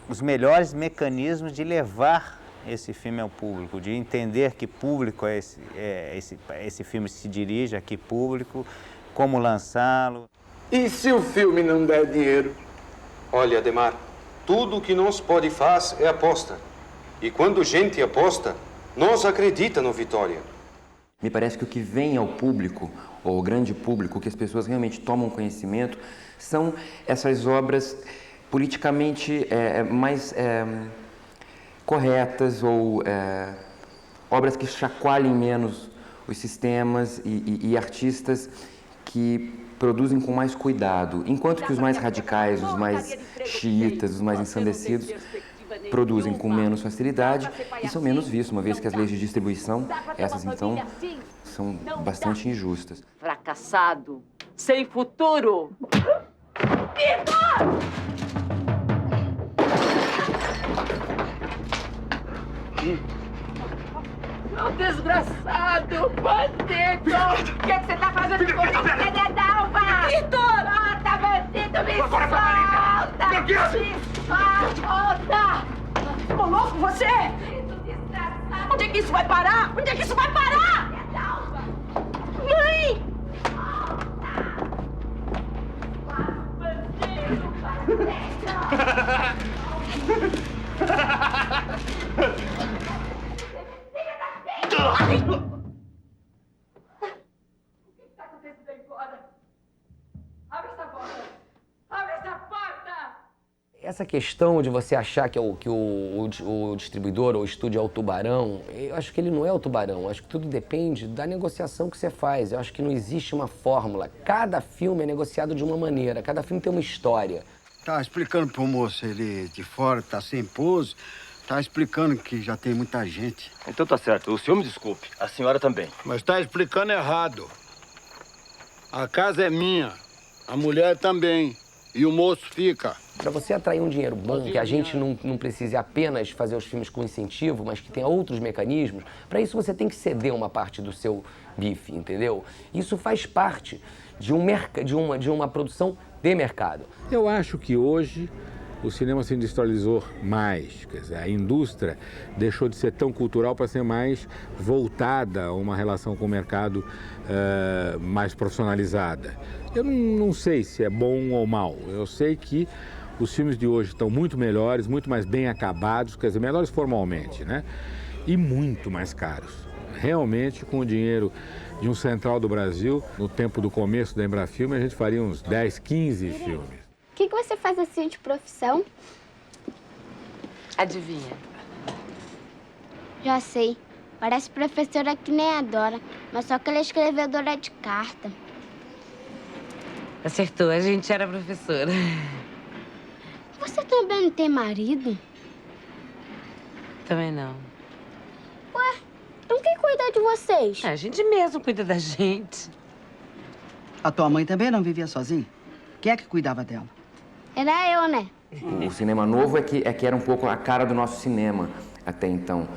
os melhores mecanismos de levar esse filme ao público, de entender que público esse filme se dirige, a que público, como lançá-lo. E se o filme não der dinheiro? Olha, Ademar, tudo o que nós pode faz é aposta. E quando gente aposta, nós acredita no Vitória. Me parece que o que vem ao público, ou ao grande público, que as pessoas realmente tomam conhecimento, são essas obras politicamente mais corretas ou obras que chacoalhem menos os sistemas e artistas que produzem com mais cuidado, enquanto que os mais radicais, os mais xiitas, os mais ensandecidos, produzem com menos facilidade e são menos vistos, uma vez que as leis de distribuição, essas então, são bastante injustas. Fracassado, sem futuro. Vitor! Meu desgraçado, bandido! O que você tá fazendo comigo, Dalva? Vitor! Solta, bandido, me solta! Me solta! Ficou louco você? Onde é que isso vai parar? Onde é que isso vai parar? Mãe! Essa questão de você achar que o distribuidor ou o estúdio é o tubarão, eu acho que ele não é o tubarão. Eu acho que tudo depende da negociação que você faz. Eu acho que não existe uma fórmula. Cada filme é negociado de uma maneira, cada filme tem uma história. Tá explicando pro moço ele de fora, tá sem pose, tá explicando que já tem muita gente. Então tá certo, o senhor me desculpe, a senhora também. Mas tá explicando errado. A casa é minha, a mulher também, e o moço fica. Para você atrair um dinheiro bom, que a gente não precise apenas fazer os filmes com incentivo, mas que tenha outros mecanismos, para isso você tem que ceder uma parte do seu bife, entendeu? Isso faz parte de uma produção de mercado. Eu acho que hoje o cinema se industrializou mais, quer dizer, a indústria deixou de ser tão cultural para ser mais voltada a uma relação com o mercado mais profissionalizada. Eu não sei se é bom ou mal, eu sei que os filmes de hoje estão muito melhores, muito mais bem acabados, quer dizer, melhores formalmente, né? E muito mais caros. Realmente, com o dinheiro de um Central do Brasil, no tempo do começo da Embrafilme, a gente faria uns 10, 15 filmes. O que você faz assim de profissão? Adivinha? Já sei. Parece professora que nem adora, mas só que ela é escrevedora de carta. Acertou, a gente era professora. Você também não tem marido? Também não. Ué, então quem cuida de vocês? A gente mesmo cuida da gente. A tua mãe também não vivia sozinha? Quem é que cuidava dela? Era eu, né? O cinema novo é que era um pouco a cara do nosso cinema até então.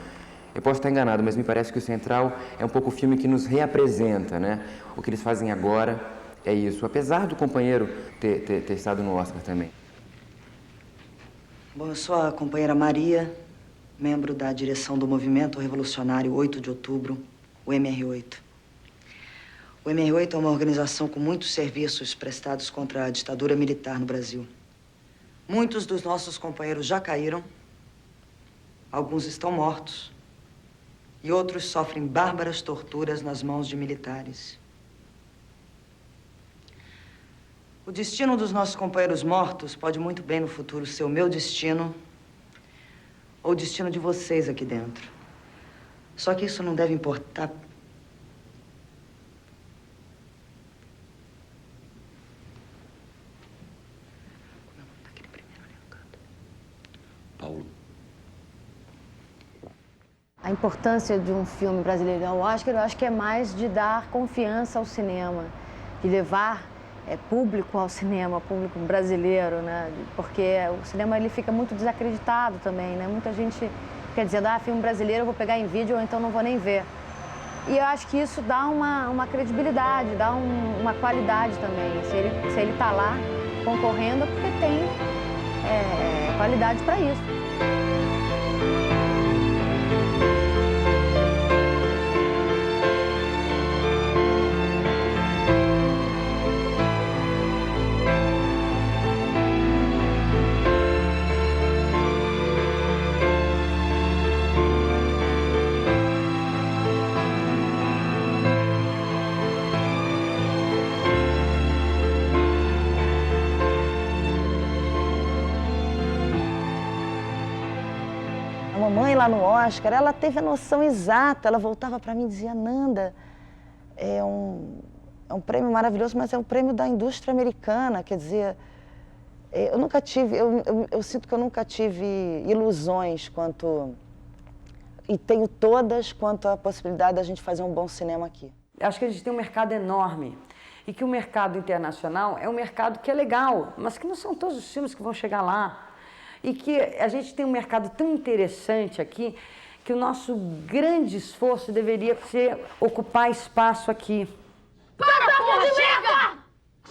Eu posso estar enganado, mas me parece que o Central é um pouco o filme que nos reapresenta, né? O que eles fazem agora é isso, apesar do companheiro ter estado no Oscar também. Bom, eu sou a companheira Maria, membro da direção do Movimento Revolucionário 8 de Outubro, o MR8. O MR8 é uma organização com muitos serviços prestados contra a ditadura militar no Brasil. Muitos dos nossos companheiros já caíram, alguns estão mortos e outros sofrem bárbaras torturas nas mãos de militares. O destino dos nossos companheiros mortos pode muito bem no futuro ser o meu destino ou o destino de vocês aqui dentro. Só que isso não deve importar. Paulo. A importância de um filme brasileiro ao Oscar, eu acho que é mais de dar confiança ao cinema, de levar público ao cinema, público brasileiro, né? Porque o cinema ele fica muito desacreditado também, né? Muita gente fica dizendo, filme brasileiro eu vou pegar em vídeo ou então não vou nem ver. E eu acho que isso dá uma credibilidade, dá uma qualidade também. Se ele está lá concorrendo é porque tem qualidade para isso. A mamãe lá no Oscar, ela teve a noção exata, ela voltava para mim e dizia, Nanda, é um prêmio maravilhoso, mas é um prêmio da indústria americana, quer dizer, eu nunca tive, eu sinto que eu nunca tive ilusões e tenho todas quanto à possibilidade da gente fazer um bom cinema aqui. Acho que a gente tem um mercado enorme e que o mercado internacional é um mercado que é legal, mas que não são todos os filmes que vão chegar lá. E que a gente tem um mercado tão interessante aqui que o nosso grande esforço deveria ser ocupar espaço aqui. Para, porra, chega!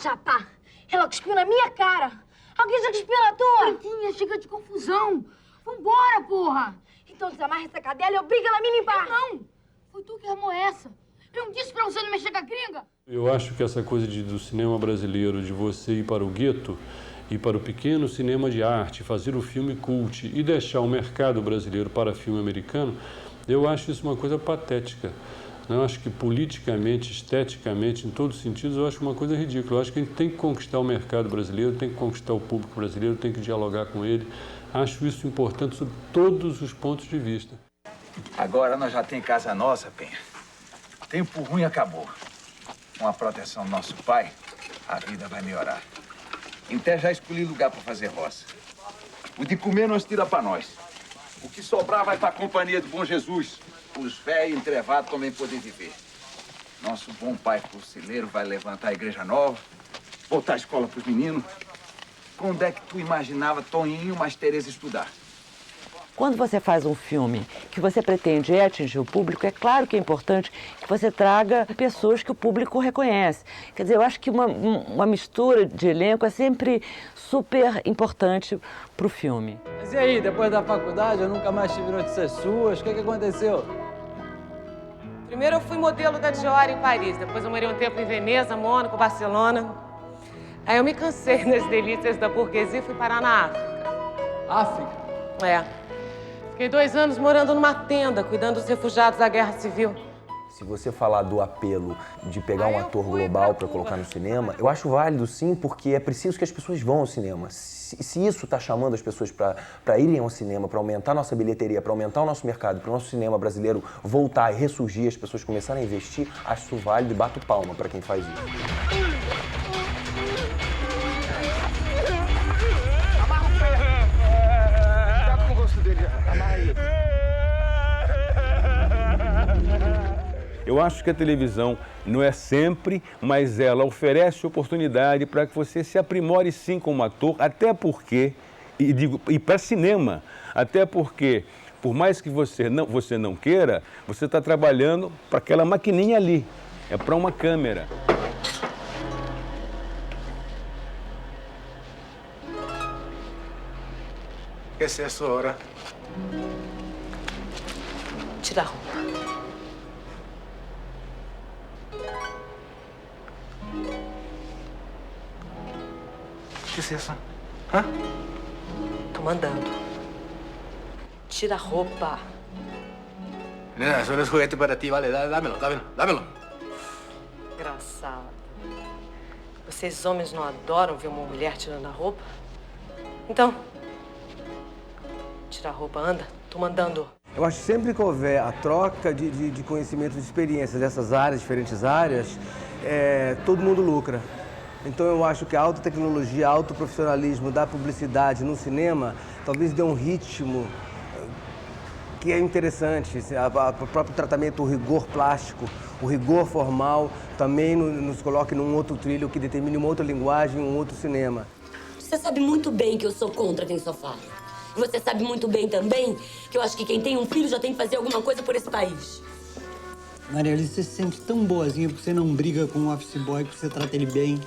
Chapa, ela cuspiu na minha cara. Alguém já cuspiu na tua? Branquinha, chega de confusão. Vambora, porra. Então desamarra essa cadela e obriga ela a me limpar. Não, foi tu que armou essa. Eu não disse pra você não mexer com a gringa. Eu acho que essa coisa do cinema brasileiro, de você ir para o gueto e para o pequeno cinema de arte, fazer o filme cult e deixar o mercado brasileiro para filme americano, eu acho isso uma coisa patética. Eu acho que politicamente, esteticamente, em todos os sentidos, eu acho uma coisa ridícula. Eu acho que a gente tem que conquistar o mercado brasileiro, tem que conquistar o público brasileiro, tem que dialogar com ele. Acho isso importante sob todos os pontos de vista. Agora nós já tem casa nossa, Penha. Tempo ruim acabou. Com a proteção do nosso pai, a vida vai melhorar. Então já escolhi lugar para fazer roça. O de comer nós tira para nós. O que sobrar vai para a companhia do Bom Jesus. Os velhos entrevados também poder viver. Nosso bom pai cursileiro vai levantar a igreja nova, botar a escola para os meninos. Quando é que tu imaginava Toninho mais Tereza estudar? Quando você faz um filme que você pretende atingir o público, é claro que é importante que você traga pessoas que o público reconhece. Quer dizer, eu acho que uma mistura de elenco é sempre super importante para o filme. Mas e aí, depois da faculdade, eu nunca mais tive notícias suas? O que aconteceu? Primeiro eu fui modelo da Dior em Paris, depois eu morei um tempo em Veneza, Mônaco, Barcelona. Aí eu me cansei das delícias da burguesia e fui parar na África. África? É. Fiquei 2 anos morando numa tenda, cuidando dos refugiados da Guerra Civil. Se você falar do apelo de pegar um ator global para colocar no cinema, eu acho válido sim, porque é preciso que as pessoas vão ao cinema. Se isso está chamando as pessoas para irem ao cinema, para aumentar a nossa bilheteria, para aumentar o nosso mercado, para o nosso cinema brasileiro voltar e ressurgir, as pessoas começarem a investir, acho isso válido e bato palma para quem faz isso. Eu acho que a televisão não é sempre, mas ela oferece oportunidade para que você se aprimore sim como ator, até porque, e para cinema, até porque, por mais que você não queira, você está trabalhando para aquela maquininha ali, é para uma câmera. ¿Qué es eso ahora? Tira a roupa. ¿Qué es eso? ¿Ah? Tô mandando. Tira a roupa. Nena, eso no es juguete para ti, vale, dámelo. Engraçado. Vocês homens não adoram ver uma mulher tirando a roupa? Então, tira a roupa, anda. Tô mandando. Eu acho que sempre que houver a troca de conhecimento, de experiências dessas áreas, diferentes áreas, todo mundo lucra. Então eu acho que a alta tecnologia, alto profissionalismo da publicidade no cinema, talvez dê um ritmo que é interessante. O próprio tratamento, o rigor plástico, o rigor formal, também nos coloque num outro trilho que determine uma outra linguagem, um outro cinema. Você sabe muito bem que eu sou contra quem só fala. E você sabe muito bem também que eu acho que quem tem um filho já tem que fazer alguma coisa por esse país. Maria Alice, você se sente tão boazinha porque você não briga com o office boy, porque você trata ele bem.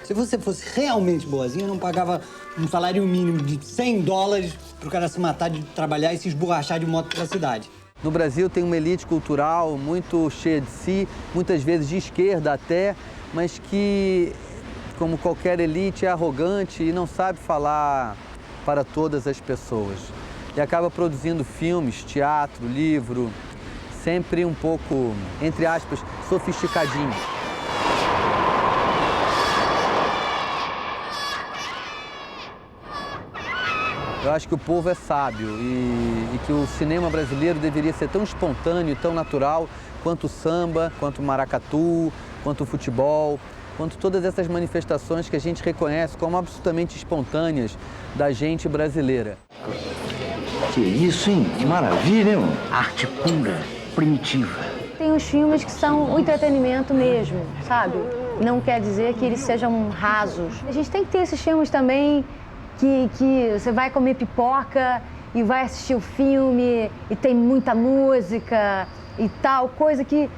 Se você fosse realmente boazinha, eu não pagava um salário mínimo de $100 pro cara se matar de trabalhar e se esborrachar de moto pela cidade. No Brasil tem uma elite cultural muito cheia de si, muitas vezes de esquerda até, mas que, como qualquer elite, é arrogante e não sabe falar para todas as pessoas. E acaba produzindo filmes, teatro, livro, sempre um pouco, entre aspas, sofisticadinho. Eu acho que o povo é sábio e que o cinema brasileiro deveria ser tão espontâneo e tão natural quanto o samba, quanto o maracatu, quanto o futebol, quanto todas essas manifestações que a gente reconhece como absolutamente espontâneas da gente brasileira. Que isso, hein? Que maravilha, hein? Arte pura, primitiva. Tem uns filmes que são o entretenimento mesmo, sabe? Não quer dizer que eles sejam rasos. A gente tem que ter esses filmes também que você vai comer pipoca e vai assistir o filme e tem muita música e tal, coisa que,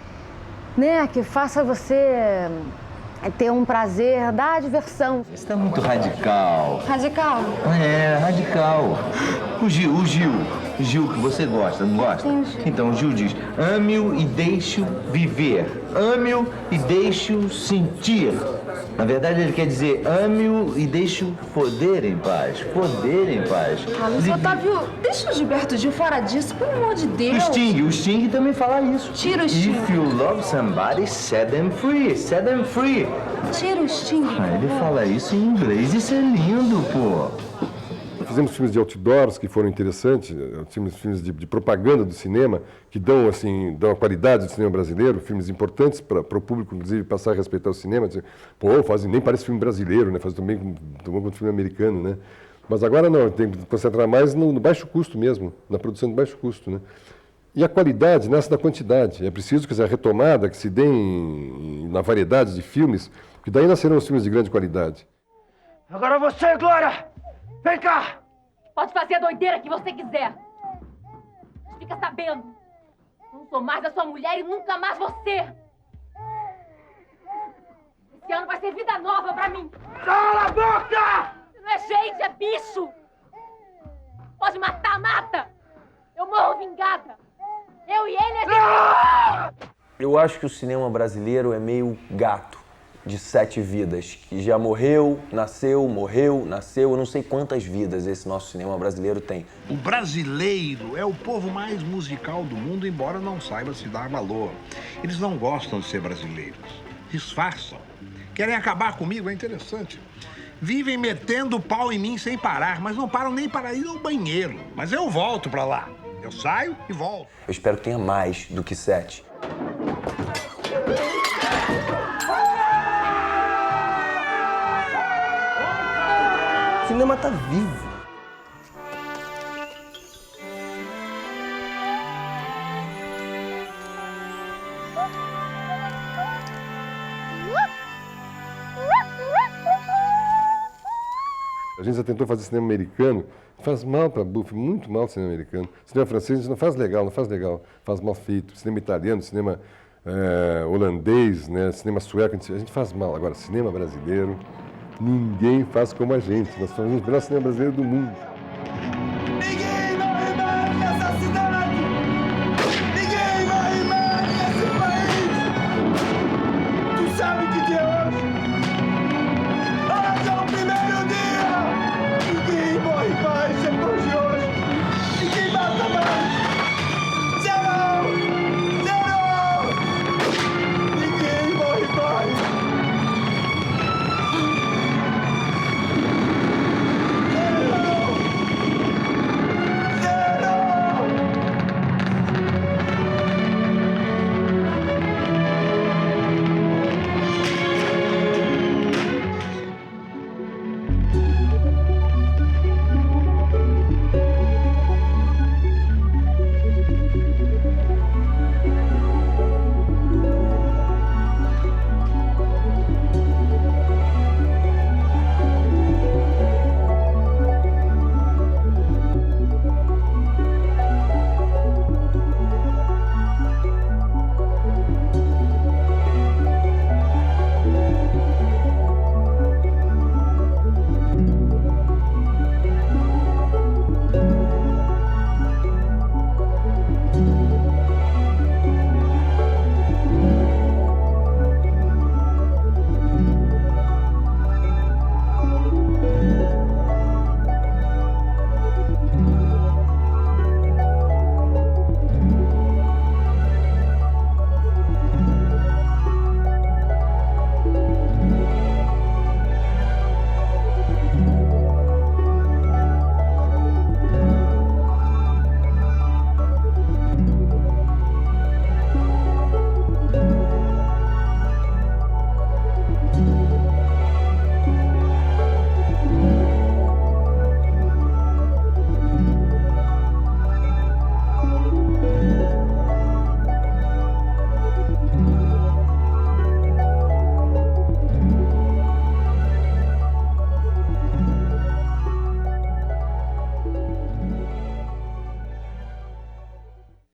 né, que faça você ter um prazer da diversão. Você está muito radical. Radical? É, radical. O Gil que você gosta, não gosta? Sim, Gil. Então o Gil diz, ame-o e deixe-o viver. Ame-o e deixe-o sentir. Na verdade, ele quer dizer, ame-o e deixe-o foder em paz. Foder em paz. Luiz Otávio, deixa o Gilberto Gil fora disso, pelo amor de Deus. O Sting também fala isso. Tira o Sting. If you love somebody, set them free. Set them free. Tira o Sting. Ele fala isso em inglês, isso é lindo, pô. Fizemos filmes de outdoors que foram interessantes, filmes de propaganda do cinema, que dão a qualidade do cinema brasileiro, filmes importantes para o público, inclusive, passar a respeitar o cinema. Dizer, pô, nem parece filme brasileiro, né? Faz também como filme americano, né? Mas agora não, tem que concentrar mais no baixo custo mesmo, na produção de baixo custo, né? E a qualidade nasce da quantidade. É preciso que a retomada que se dê na variedade de filmes, que daí nascerão os filmes de grande qualidade. Agora você, Glória! Vem cá! Pode fazer a doideira que você quiser. Mas fica sabendo. Não sou mais a sua mulher e nunca mais você. Esse ano vai ser vida nova pra mim. Cala a boca! Não é gente, é bicho. Pode matar, mata. Eu morro vingada. Eu e ele é... Eu acho que o cinema brasileiro é meio gato de 7 vidas, que já morreu, nasceu, eu não sei quantas vidas esse nosso cinema brasileiro tem. O brasileiro é o povo mais musical do mundo, embora não saiba se dar valor. Eles não gostam de ser brasileiros, disfarçam. Querem acabar comigo, é interessante. Vivem metendo o pau em mim sem parar, mas não param nem para ir ao banheiro. Mas eu volto pra lá. Eu saio e volto. Eu espero que tenha mais do que 7. O cinema tá vivo. A gente já tentou fazer cinema americano, faz mal para Buff, muito mal o cinema americano. Cinema francês a gente não faz legal, faz mal feito. Cinema italiano, cinema holandês, né, cinema sueco, a gente faz mal. Agora, cinema brasileiro, ninguém faz como a gente. Nós fazemos o melhor cinema brasileiro do mundo.